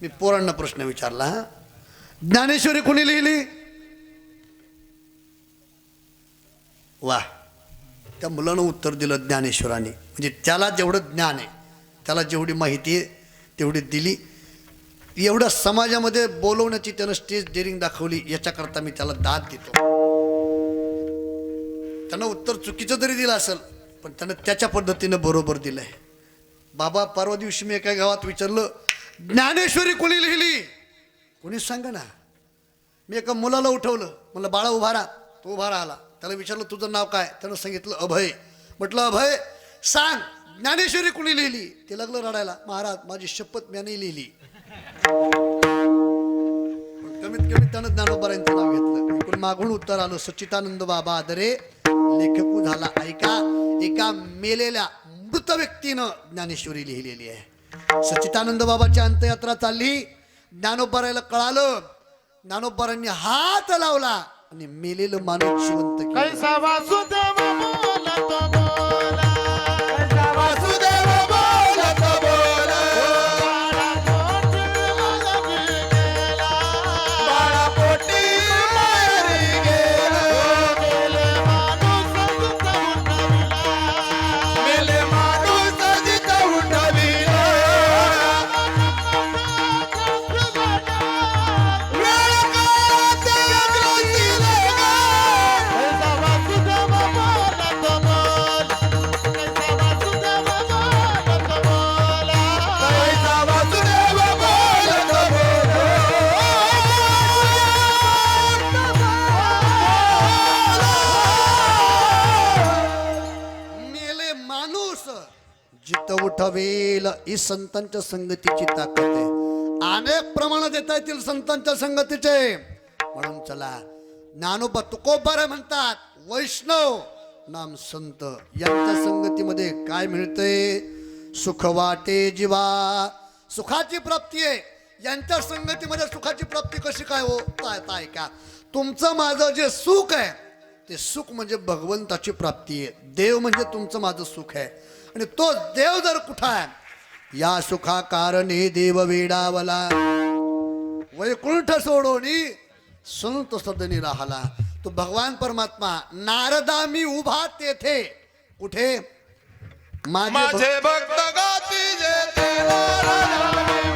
मी पोरांना प्रश्न विचारला, ज्ञानेश्वरी कोणी लिहिली? वा, त्या मुलानं उत्तर दिलं ज्ञानेश्वरांनी. म्हणजे त्याला जेवढं ज्ञान आहे, त्याला जेवढी माहिती आहे तेवढी दिली. एवढं समाजामध्ये बोलवण्याची त्यानं स्टेज डेअरिंग दाखवली, याच्याकरता मी त्याला दाद देतो. त्यानं उत्तर चुकीचं जरी दिलं असेल, पण त्यानं त्याच्या पद्धतीनं बरोबर दिलंय. बाबा, परवा दिवशी मी एका गावात विचारलं, ज्ञानेश्वरी कोणी लिहिली? कोणीच सांगा ना. मी एका मुलाला उठवलं, म्हणलं बाळा उभा राहा. तो उभा राहिला. त्याला विचारलं तुझं नाव काय? त्यानं सांगितलं अभय. म्हटलं अभय सांग, ज्ञानेश्वरी कोणी लिहिली? ते लागलं रडायला, महाराज माझी शपथ मी नाही लिहिली. कमीत कमी त्यानं ज्ञानोबारांचं नाव घेतलं. पण मागून उत्तर आलं, सच्चिदानंद बाबा आदरे लेखकू झाला. ऐका, एका मेलेल्या मृत व्यक्तीनं ज्ञानेश्वरी लिहिलेली आहे. सच्चिदानंद बाबाची अंत्ययात्रा चालली. ज्ञानोबारायला कळालं. ज्ञानोबारांनी हात लावला आणि मेलेलं माणूस जिवंत केलं. कैसा वासुदेव बोलत बोला, वासुदेव बोलत बोला, बाळापोटी माहेरी गेला, मेले माणूस जिथं उठविला, वेळ काळात ग्रंथीला कैसा वासुदेव बोलत बोला, कैसा वासुदेव बोलत बोला, कैसा वासुदेव बोलत मेले माणूस जिथं उठवेल ही संतांच्या संगतीची ताकद आहे. अनेक प्रमाण देता येतील संतांच्या संगतीचे. म्हणून चला, ज्ञानोबा तुकोबारे म्हणतात, वैष्णव नाम संत यांच्या संगतीमध्ये काय मिळतंय? सुख वाटे जीवा, सुखाची प्राप्ती आहे. यांच्या संगतीमध्ये सुखाची प्राप्ती कशी काय हो? काय का तुमचं माझं जे सुख आहे, ते सुख म्हणजे भगवंताची प्राप्ती आहे. देव म्हणजे तुमचं माझं सुख आहे. आणि तो देव जर कुठं आहे, या सुखा कारणे देव वेडावला, वैकुंठ सोडोनी संत सदनी राहला. तो भगवान परमात्मा नारदा मी उभा तेथे. कुठे? माझे भक्त गाती जेथे नारायण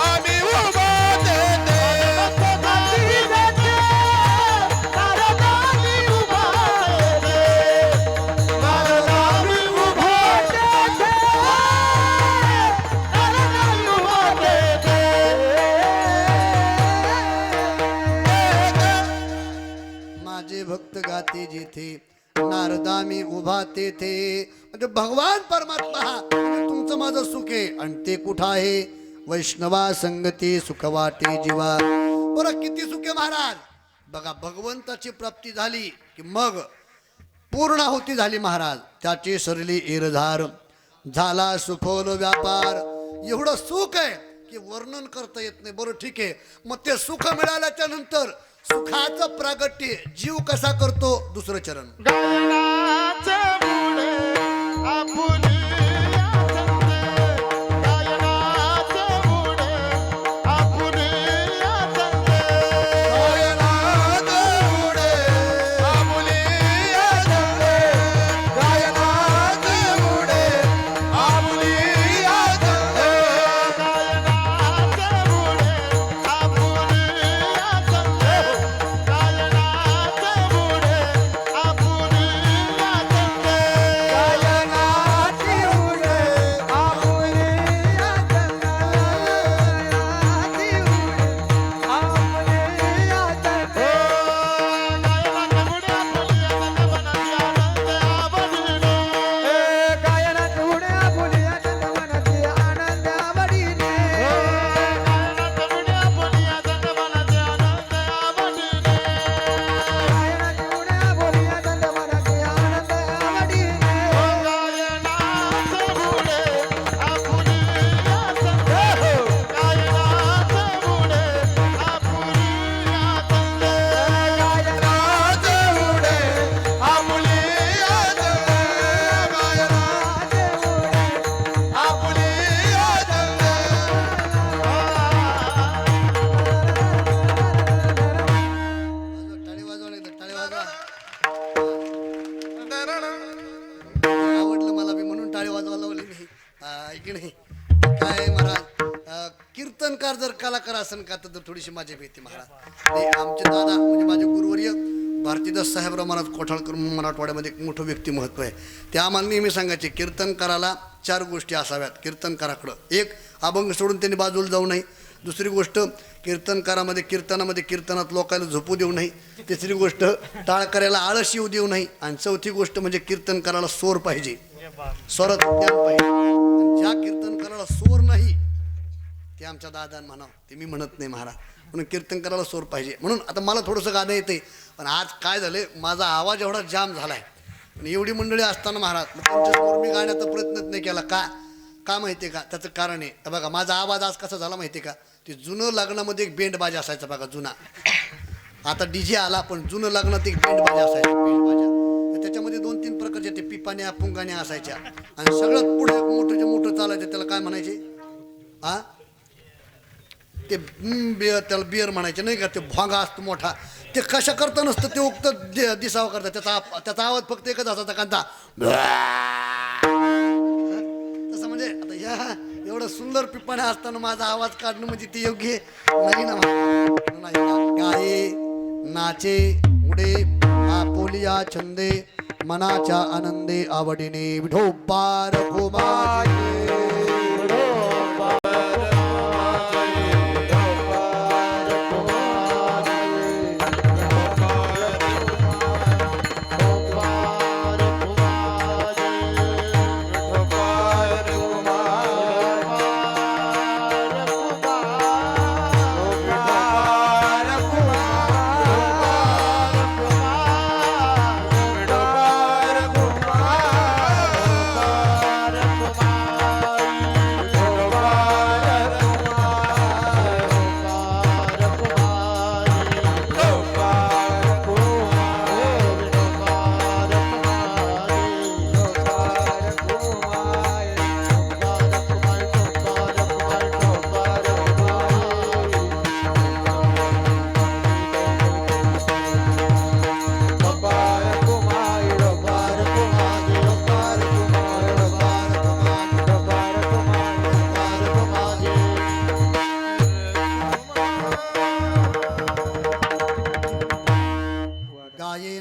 माझे भक्त गाती जेथे नारदा मी उभा तेथे, नारदा मी उभा तेथे, नारद आम्ही उभा तेथे, माझे भक्त गाते जेथे नारदा मी उभा तेथे. म्हणजे भगवान परमात्मा हा म्हणजे तुमचं माझं सुख आहे. आणि ते कुठं आहे? वैष्णवा संगती सुख वाटे जीवा. बरं किती सुख आहे महाराज? बघा, भगवंताची प्राप्ती झाली की मग पूर्णाहुती झाली महाराज. त्याची सरली एरधार, झाला सुफोल व्यापार. एवढं सुख आहे की वर्णन करता येत नाही. बरं ठीक आहे, मग ते सुख मिळाल्याच्या नंतर सुखाचं प्रागट्य जीव कसा करतो? दुसरं चरण. गायनाचे मुळे आपुली आसंते, गायनाचे मुळे आपुली आसंते, गायनात उडे आमुली आजंते, गायनात उडे आमुली आजंते, गायनाचे मुळे आपुली आसंते, गायनाचे मुळे आपुली आसंते. टाळी वाजवायला लावली नाही ऐक नाही काय महाराज कीर्तनकार जर कलाकार असेल का तर थोडीशी माझी भीती महाराज ते आमचे दादा म्हणजे माझे गुरुवर्य भारतीदास साहेबराव महाराज कोठाळकर मराठवाड्यामध्ये एक मोठं व्यक्तिमत्व आहे. ते आम्हाला नेहमी सांगायचे कीर्तनकाराला 4 गोष्टी असाव्यात कीर्तनकाराकडं. एक, अभंग सोडून त्यांनी बाजूला जाऊ नये. दुसरी गोष्ट, कीर्तनामध्ये कीर्तनात लोकांना झोपू देऊ नये. तिसरी गोष्ट, टाळ करायला आळस येऊ देऊ नये. आणि चौथी गोष्ट म्हणजे कीर्तनकाराला स्वर पाहिजे, स्वरात ज्ञान पाहिजे. आणि ज्या कीर्तनकाराला स्वर नाही ते आमच्या दादान म्हणावं, ते मी म्हणत नाही महाराज. म्हणून कीर्तनकाराला स्वर पाहिजे. म्हणून आता मला थोडंसं गाणं येते, पण आज काय झालं माझा आवाज एवढा जाम झालाय आणि एवढी मंडळी असताना महाराज तुमच्यासमोर मी गाण्याचा प्रयत्नच नाही केला. का माहिती आहे का? त्याचं कारण आहे. तर बघा माझा आवाज आज कसा झाला माहिती आहे का? ते जुनं लग्नामध्ये एक बेंड बाजा असायचा बघा जुना. आता डीजे आला पण जुनं लग्नात एक बेंड बाजा असायचा बेंड बाजा. त्याच्यामध्ये 2-3 प्रकारचे ते पिपाण्या पुंगाण्या असायच्या आणि सगळ्यात पुढे मोठं मोठं चालायचं त्याला काय म्हणायचे ते त्याला बिअर म्हणायचे नाही का? ते भोंगा असतो मोठा. ते कशा करता नसतं ते उक्त दिसावं करतात. त्याचा आवाज फक्त एकच असायचा कांता तसं. म्हणजे आता ह्या एवढं सुंदर पिपाण्या असताना माझा आवाज काढणं म्हणजे ते योग्य नाही ना. गाये नाचे उडे आपोलिया छंदे मनाच्या आनंदे आवडीने विठोबार गोमाये.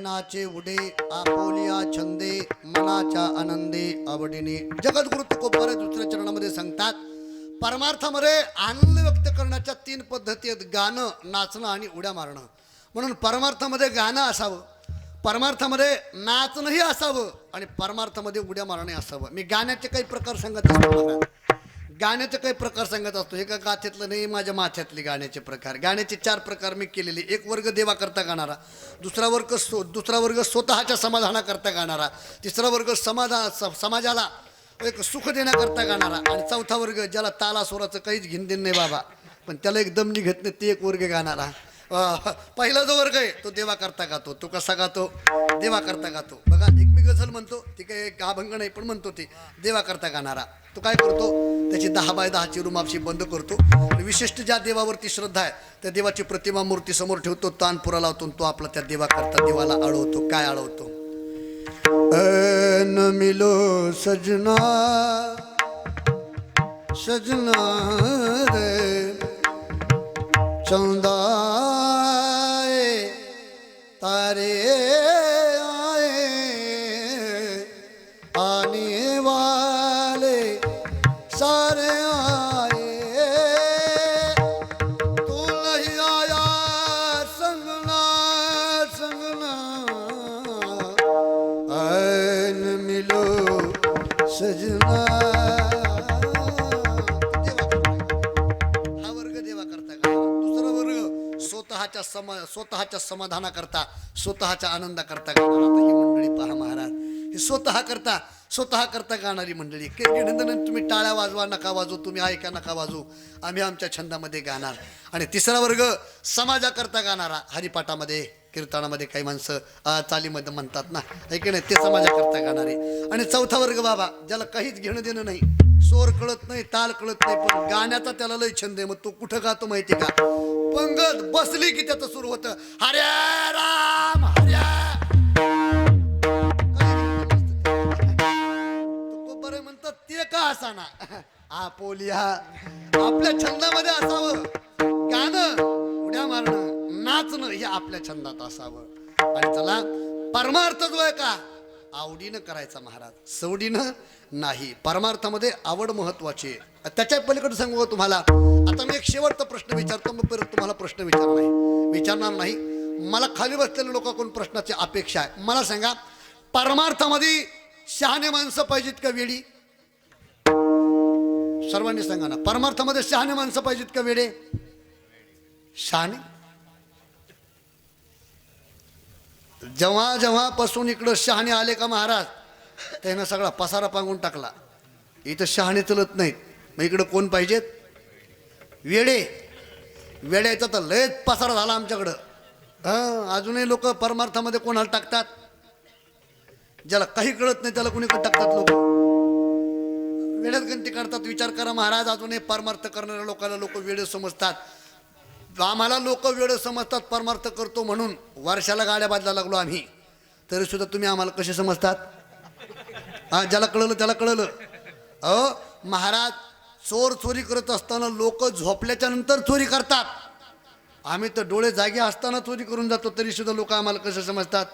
नाचे उडे आपोलिया छंदे मनाच्या आनंदे आवडीने. जगद्गुरु तुकोबार दुसऱ्या चरणामध्ये सांगतात परमार्थामध्ये आनंद व्यक्त करण्याच्या 3 पद्धती आहेत, गाणं, नाचणं आणि उड्या मारणं. म्हणून परमार्थामध्ये गाणं असावं, परमार्थामध्ये नाचणंही असावं आणि परमार्थामध्ये उड्या मारणे असावं. मी गाण्याचे काही प्रकार सांगत असतो, गाण्याचे काही प्रकार सांगत असतो. हे का गाथ्यातलं नाही, माझ्या माथ्यातले गाण्याचे प्रकार. गाण्याचे 4 प्रकार मी केलेले. एक वर्ग देवा करता गाणारा, दुसरा वर्ग स्वतःच्या समाधानाकरता गाणारा, तिसरा वर्ग समाजाला एक सुख देण्याकरता गाणारा आणि चौथा वर्ग ज्याला ताला स्वराचं काहीच घेणदेण नाही बाबा पण त्याला एक दम निघत नाही ते एक वर्ग गाणारा. पहिला जो वर्ग आहे तो देवा करता गातो. तो कसा गातो? देवा करता गातो. बघा एक मी गझल म्हणतो, ती काही अभंग नाही पण म्हणतो ती देवा करता गाणारा. तो काय करतो? त्याची 10 बाय 10ची रूमापशी बंद करतो आणि विशिष्ट ज्या देवावरती श्रद्धा आहे त्या देवाची प्रतिमा मूर्ती समोर ठेवतो, तानपुरा लावतो, तो आपला त्या देवा करता देवाला आळवतो. काय आळवतो? न मिलो सजना सजना रे चंदा तारे आए आने वाले सारे आए, तू नहीं आया संगना संगना ऐन मिलो सजना. हा वर्ग देवा करता का? दुसरा वर्ग स्वतःच्या समाधानाकरता स्वतःच्या आनंदाकरता गाणारा. आता ही मंडळी पहा महाराज, हे स्वतः करता गाणारी मंडळी. तुम्ही टाळ्या वाजवा नका वाजू, तुम्ही ऐका नका वाजू, आम्ही आमच्या छंदामध्ये गाणार. आणि तिसरा वर्ग समाजाकरता गाणारा. हरिपाठामध्ये कीर्तनामध्ये काही माणसं चालीमध्ये म्हणतात ना, ऐक नाही, ते समाजाकरता गाणारे. आणि चौथा वर्ग बाबा ज्याला काहीच घेणं देणं नाही, स्वर कळत नाही, ताल कळत नाही, पण गाण्याचा त्याला लय छंद आहे. मग तो कुठं गातो माहिती का? पंगत बसली की त्याचं सुरू होतं हरे राम हरे. बरं म्हणतात ते का असाना आपोलिया आपल्या छंदामध्ये असावं. गाणं, उड्या मारणं, नाचणं हे आपल्या छंदात असावं. आणि चला परमार्थ जो आहे का आवडीनं करायचा महाराज, सवडीनं नाही. परमार्थामध्ये आवड महत्वाची आहे. त्याच्या पलीकडे सांगू तुम्हाला. आता मी एक शेवटचा प्रश्न विचारतो, मग परत तुम्हाला प्रश्न विचारणार नाही. मला खाली बसलेल्या लोकांकडून प्रश्नाची अपेक्षा आहे. मला सांगा, परमार्थामध्ये शहाणे माणसं पाहिजेत का वेडी? सर्वांनी सांगा ना, परमार्थामध्ये शहाणे माणसं पाहिजेत का वेडे? शहाणे. जेव्हापासून इकडं शहाणे आले का महाराज, त्यानं सगळा पसारा पांगून टाकला. इथं शहाणे चलत नाहीत, मग इकडं कोण पाहिजेत? वेडे. वेड्याचा तर लयच पसारा झाला आमच्याकडं. अजूनही लोक परमार्थामध्ये कोणाला टाकतात? ज्याला काही कळत नाही त्याला कोणीकडे टाकतात लोक. वेड्यात गणती करतात. विचार करा महाराज, अजूनही परमार्थ करणाऱ्या लोकांना लोक वेडे समजतात. आम्हाला लोक वेडे समजतात परमार्थ करतो म्हणून. वर्षाला गाड्या बांधायला लागलो आम्ही, तरी सुद्धा तुम्ही आम्हाला कसे समजतात? ज्याला कळलं त्याला कळलं. महाराज, चोर चोरी करत असताना लोक झोपल्याच्या नंतर चोरी करतात. आम्ही तर डोळे जागे असताना चोरी करून जातो, तरी सुद्धा लोक आम्हाला कसे समजतात?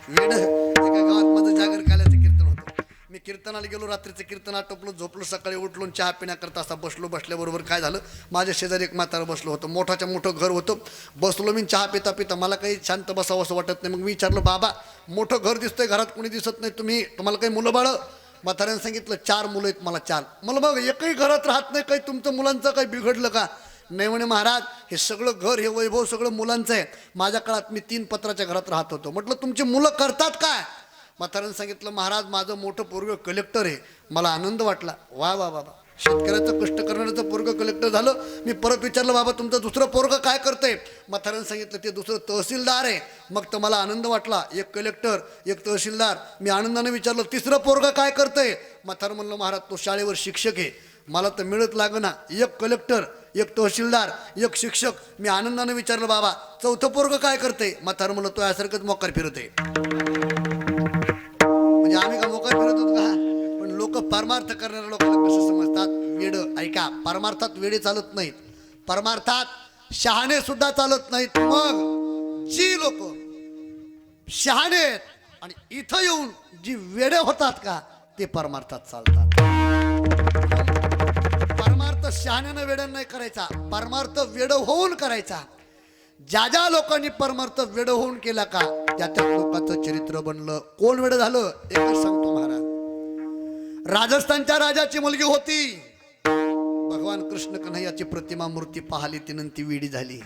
वेड. एका गावात माझं जागर काल्याचं कीर्तन होतं. मी कीर्तनाला गेलो, रात्रीचं कीर्तन आटोपलो, झोपलो, सकाळी उठलो, चहा पिण्याकरता असा बसल्याबरोबर काय झालं, माझ्या शेजारी एक म्हातारं बसलो होतं. मोठं घर होतं. बसलो मी चहा पिता मला काही शांत बसावं असं वाटत नाही. मग मी विचारलं, बाबा मोठं घर दिसतंय, घरात कोणी दिसत नाही, तुम्हाला काही मुलं बाळ? म्हाताऱ्यानं सांगितलं, 4 मुलं आहेत मला, 4. मला बघ एकही घरात राहत नाही, काही तुमचं मुलांचं काही बिघडलं का? नाही म्हणे महाराज, हे सगळं घर, हे वैभव सगळं मुलांचं आहे. माझ्या काळात मी 3 पत्राच्या घरात राहत होतो. म्हटलं तुमची मुलं करतात काय? म्हाताऱ्यानं सांगितलं, महाराज माझं मोठं पोरगं कलेक्टर आहे. मला आनंद वाटला. वा वा बाबा, शेतकऱ्याचं कष्ट करणाऱ्याचं पोरगं कलेक्टर झालं. मी परत विचारलं, बाबा तुमचं दुसरं पोरगं काय करतंय? म्हाताऱ्यानं सांगितलं, ते दुसरं तहसीलदार आहे. मग तर मला आनंद वाटला. एक कलेक्टर, एक तहसीलदार. मी आनंदाने विचारलं, तिसरं पोरगं काय करतंय? म्हातारं म्हणलं, महाराज तो शाळेवर शिक्षक आहे. मला तर मिळत लागना. एक कलेक्टर, एक तहसीलदार, एक शिक्षक. मी आनंदाने विचारलं, बाबा चौथं पोरगं काय करतंय? म्हातारं म्हणलं, तो यासारखंच मोकार फिरतंय. म्हणजे आम्ही का मोकार फिरत होतो का? पण लोक परमार्थ करणाऱ्या लोकांना कसं समजतात? वेड. ऐका, परमार्थात वेडे चालत नाहीत, परमार्थात शहाणे सुद्धा चालत नाहीत. मग जी लोक शहाणे आहेत आणि इथं येऊन जी वेडे होतात का, ते परमार्थात चालतात. परमार्थ शहाण्यानं वेड नाही करायचा, परमार्थ वेड होऊन करायचा. ज्या लोकांनी परमार्थ वेड होऊन केला का, त्या लोकांचं चरित्र बनलं. कोण वेड झालं? एकच सांगतो महाराज. राजस्थानच्या राजाची मुलगी होती. भगवान कृष्ण कन्हैयाची प्रतिमा मूर्ती पाहिली, ती नंती वेडी झाली.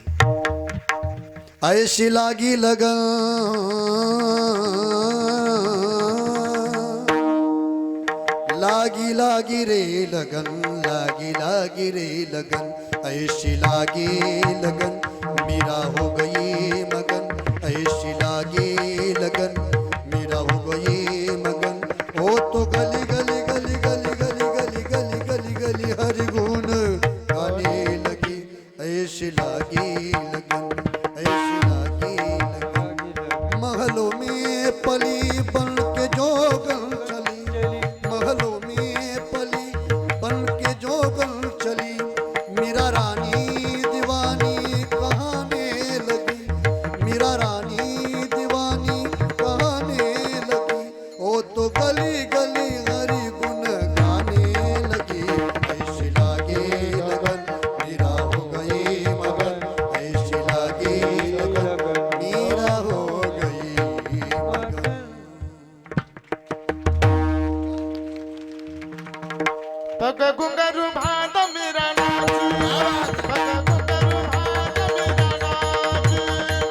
ऐशी लागी लगन, लागी रे लगन, लागी रे लगन, ऐशी लागी लगन, मीरा हो गई मगन, ऐशी लागी लगन, मीरा हो गई मगन. हो तो गली गली गली गली गली गली गली गली गली हरि गुण गाने लगी, ऐशी लागी लगन, ऐशी लागी लगन. महलों में पली बन के जोगन चली, महलों में पली बन के जोगन चली, मीरा रानी दीवानी कहाने लगी, मीरा रानी दीवानी कहाने लगी. ओ तो गली गली हरि गुण गाने लगी, ऐसी लागे लगन, मीरा हो गई मगन, ऐसी लागे लगन, मीरा हो गई मगन. पग घुंघरू भाद मेरा नाच,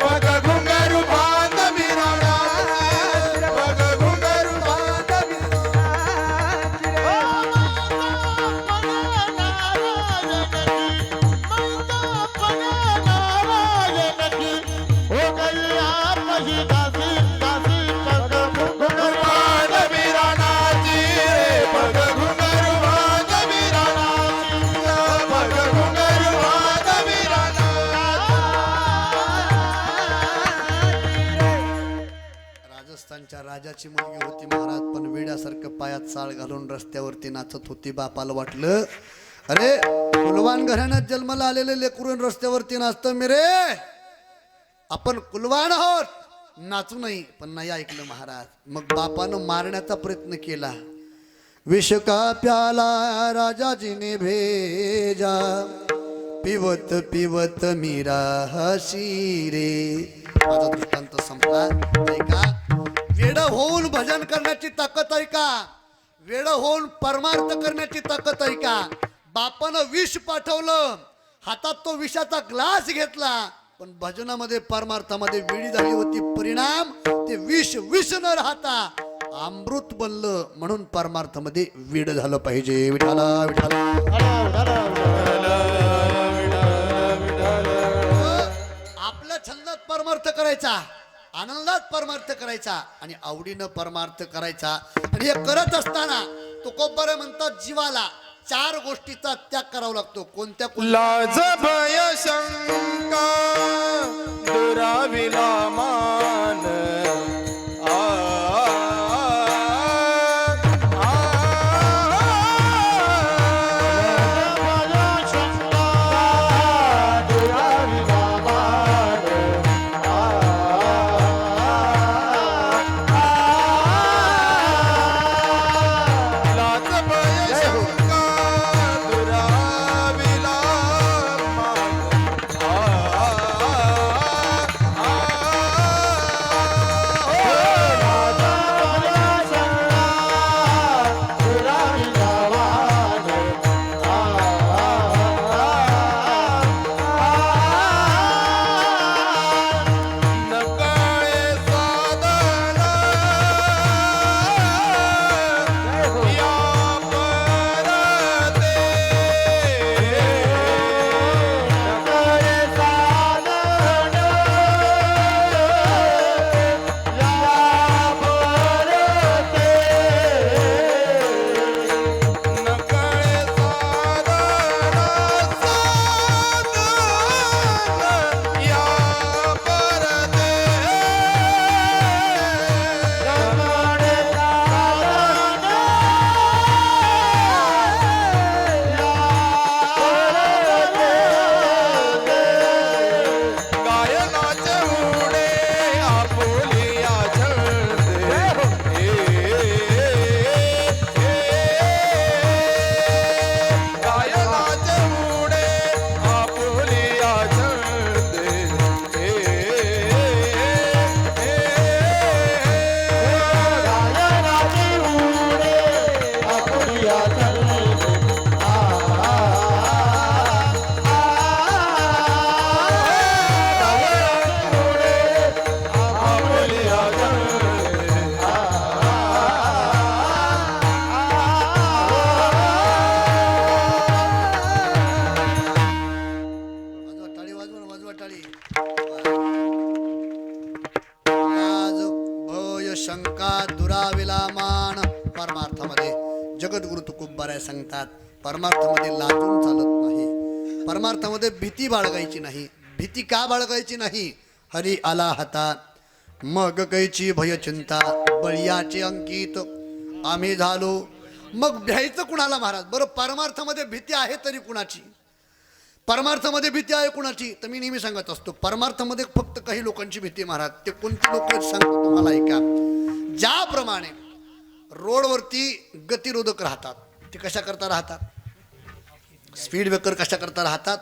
पग घुंघरू भाद मेरा नाच. पग घुंघरू बांध मीरा नाच, पग घुंघरू बांध मीरा नाच. हो गई आप ही दासी दासी. पग घुंघरू बांध मीरा नाच रे, पग घुंघरू बांध मीरा नाच, पग घुंघरू बांध मीरा नाच. राजस्थानच्या राजाची मुलगी होती महाराज, पण वेडी विड्यासारखं पायात चाळ घालून रस्त्यावरती नाचत होती. बापाला वाटलं अरे कुलवान घराण्यात जन्माला आलेले लेकरून रस्त्यावरती नाचतं मी रे, आपण कुलवान आहोत, नाचू नाही. पण नाही ऐकलं महाराज. मग बापानं मारण्याचा प्रयत्न केला. विष का प्याला राजाजीने भेजा, पिवत पिवत मीरा हसी रे. माझा दृष्टांत संपला. ऐका, वेड होऊन भजन करण्याची ताकद आहे का, वेड होऊन परमार्थ करण्याची ताकद आहे का. बापानं विष पाठवलं, हातात तो विषाचा ग्लास घेतला, पण भजनामध्ये परमार्थामध्ये वेडी झाली होती. परिणाम ते विष न राहता अमृत बनलं. म्हणून परमार्थामध्ये वेड झालं पाहिजे. विठाला विठाला. आपल्या छंदात परमार्थ करायचा, आनंदात परमार्थ करायचा आणि आवडीनं परमार्थ करायचा. आणि हे करत असताना तुकोबारे म्हणतात जीवाला 4 गोष्टीचा त्याग करावा लागतो. कोणत्या? लाज भय शंका दुराविला मान शंका दुराविला मान. परमार्थामध्ये जगद्गुरु तुकोबाराय सांगतात, परमार्थामध्ये लाजून चालत नाही, परमार्थामध्ये भीती बाळगायची नाही. भीती का बाळगायची नाही? हरी आला हातात मग कैची भय चिंता, बळीयाचे अंकित आम्ही झालो. मग भ्यायचं कुणाला महाराज? बरं, परमार्थामध्ये भीती आहे तरी कुणाची? परमार्थामध्ये भीती आहे कुणाची? तर मी नेहमी सांगत असतो, परमार्थामध्ये फक्त काही लोकांची भीती महाराज. ते कोणती लोक सांगतो तुम्हाला, ऐका. ज्याप्रमाणे रोडवरती गतिरोधक राहतात, ते कशा करता राहतात? स्पीड ब्रेकर कशा करता राहतात?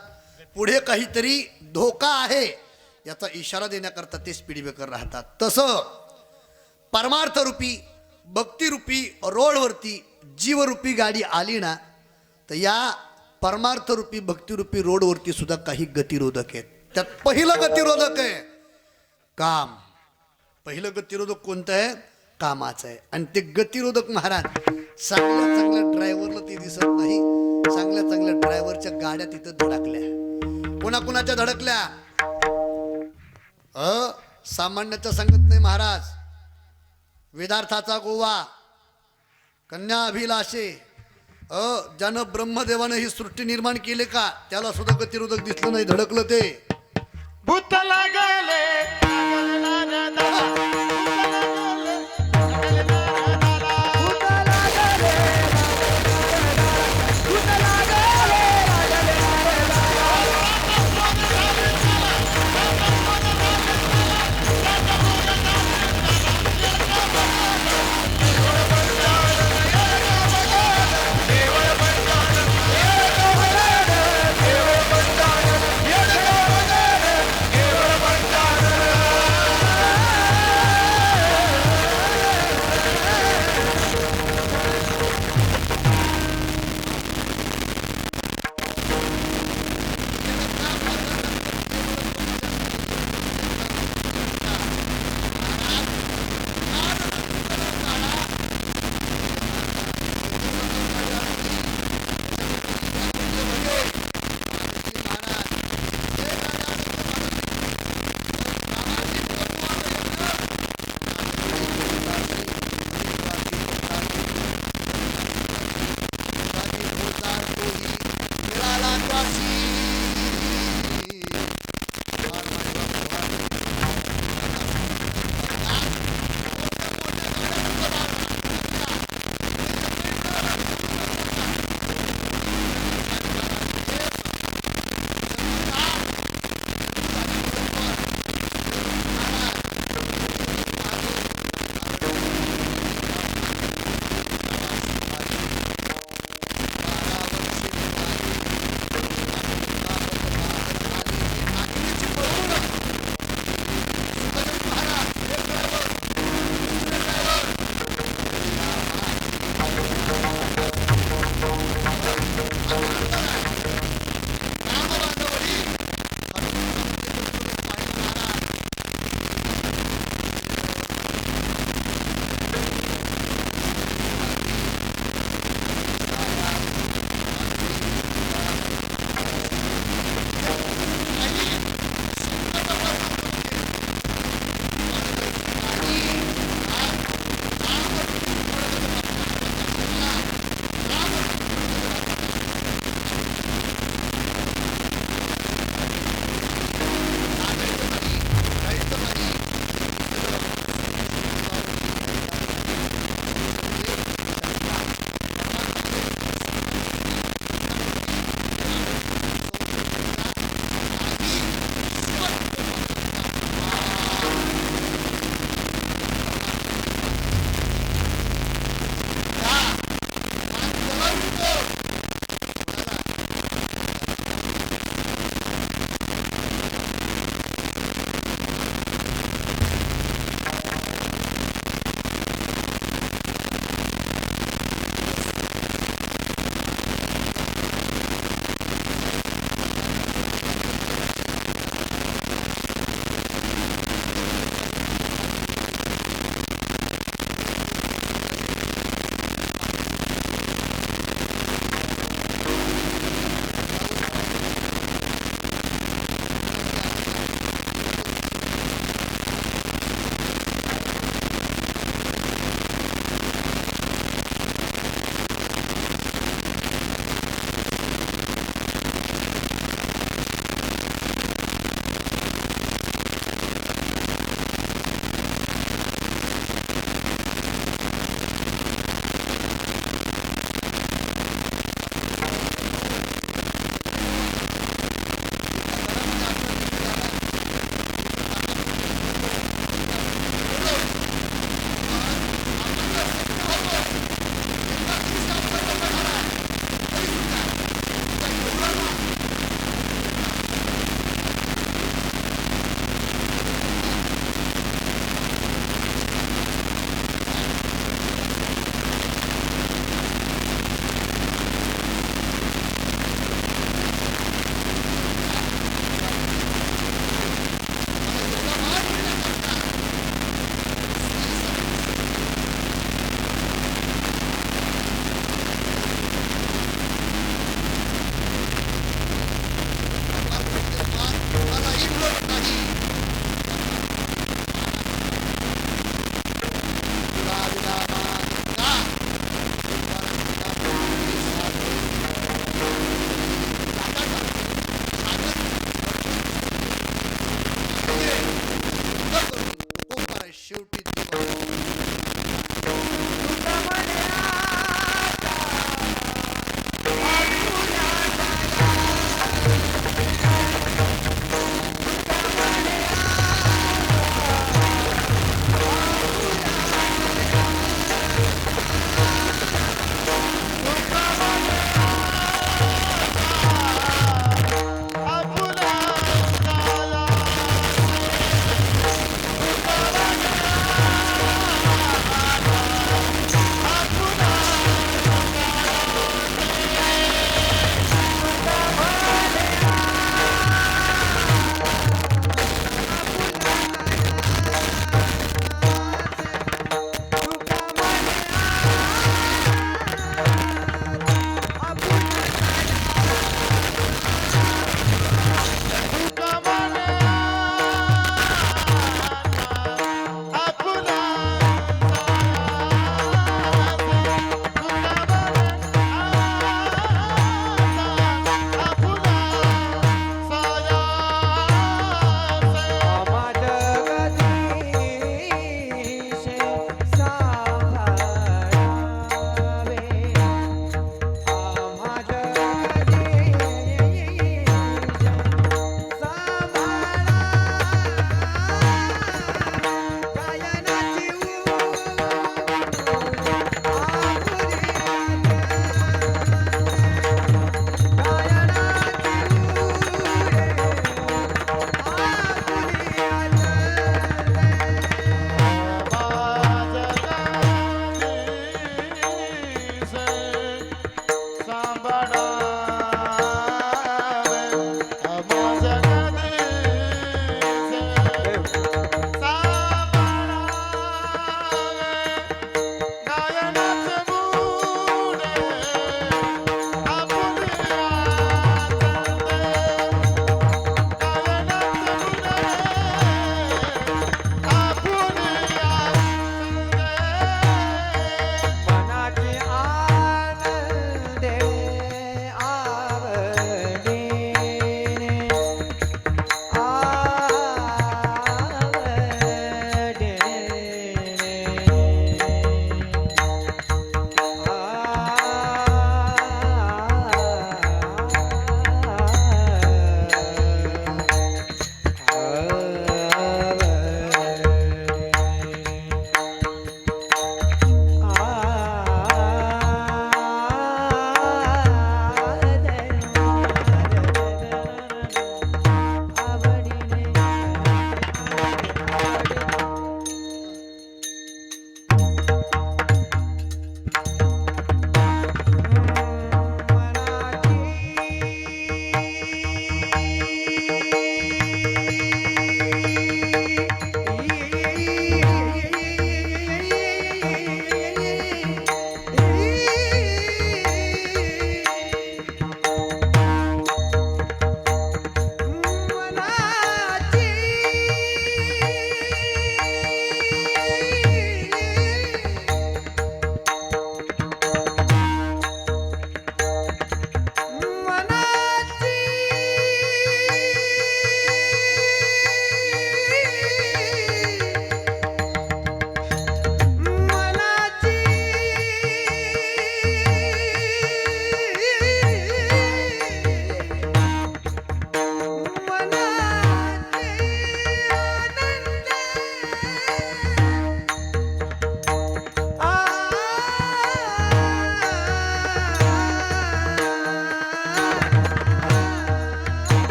पुढे काहीतरी धोका आहे याचा इशारा देण्याकरता ते स्पीड ब्रेकर राहतात. तसं परमार्थरूपी भक्तिरूपी रोडवरती जीवरूपी गाडी आली ना, तर या परमार्थरूपी भक्तिरूपी रोडवरती सुद्धा काही गतिरोधक आहेत. त्यात पहिलं गतिरोधक आहे काम. पहिलं गतिरोधक कोणतं आहे? कामाचं आहे. आणि ते गतिरोधक महाराज चांगल्या चांगल्या ड्रायव्हरला ते दिसत नाही. चांगल्या चांगल्या ड्रायव्हरच्या गाड्या तिथं धडकल्या. कोणाकोणाच्या धडकल्या? सामान्याच्या सांगत नाही महाराज. वेदार्थाचा गोवा, कन्या अभिलाषे, ज्यानं ब्रह्मदेवानं ही सृष्टी निर्माण केली का, त्याला सुद्धा गतिरोधक दिसलं नाही, धडकलं ते. भूत लागले भूत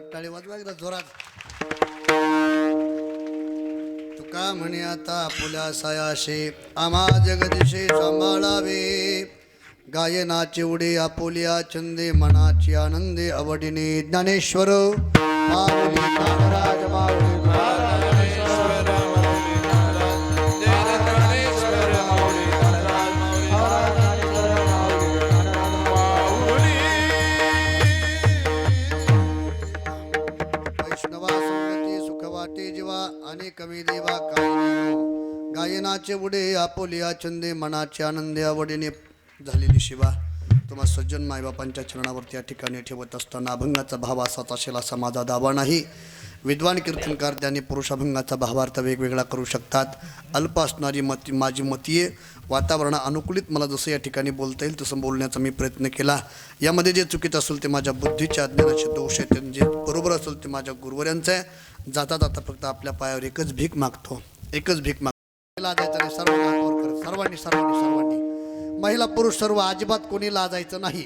जोरात टाळी वाजवा एकदा जोरात. तुका म्हणे आता आपुल्या सायाशे आम्हा जगदिशे सांभाळावे. गायनाचे उडे आपुल्या छंदे मनाची आनंदे आवडीने. ज्ञानेश्वर माऊली ज्ञानराज माऊली वैष्णवा संगती सुख वाटे जीवा आणि कवी देवा काय. गायनाचे उडे आपुल्या छंदे मनाचे आनंदे आवडीने झालेली शिवा तुम्हा सज्जन मायबापांच्या चरणावरती या ठिकाणी ठेवत असताना अभंगाचा भाव असाच असेल असा माझा दावा नाही. विद्वान कीर्तनकार त्यांनी पुरुषाभंगाचा भावार्थ वेगवेगळा करू शकतात. अल्प असणारी माझी मतीये वातावरणा अनुकूलित मला जसं या ठिकाणी बोलता येईल तसं बोलण्याचा मी प्रयत्न केला. यामध्ये जे चुकीचं असेल ते माझ्या बुद्धीच्या अज्ञानाचे दोष आहेत, जे बरोबर असेल ते माझ्या गुरुवर्यांचं आहे. जाता जाता फक्त आपल्या पायावर एकच भीक मागतो, एकच भीक मागतो. लाजायचं नाही, सर्वांनी हात वर करत, सर्वांनी सर्वांनी सर्वांनी महिला पुरुष सर्व अजिबात कोणी लाजायचं नाही,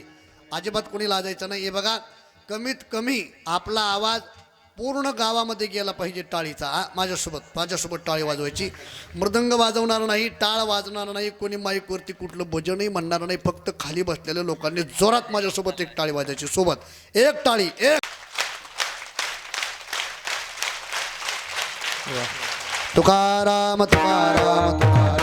अजिबात कोणी लाजायचं नाही. हे बघा, कमीत कमी आपला आवाज पूर्ण गावामध्ये गेला पाहिजे टाळीचा. माझ्यासोबत टाळी वाजवायची. मृदंग वाजवणार नाही, टाळ वाजवणार नाही, कोणी माईकवरती कुठलं भजनही म्हणणार नाही. फक्त खाली बसलेल्या लोकांनी जोरात माझ्यासोबत एक टाळी वाजवायची. सोबत एक टाळी, एक. तुकाराम तुकाराम तुकाराम.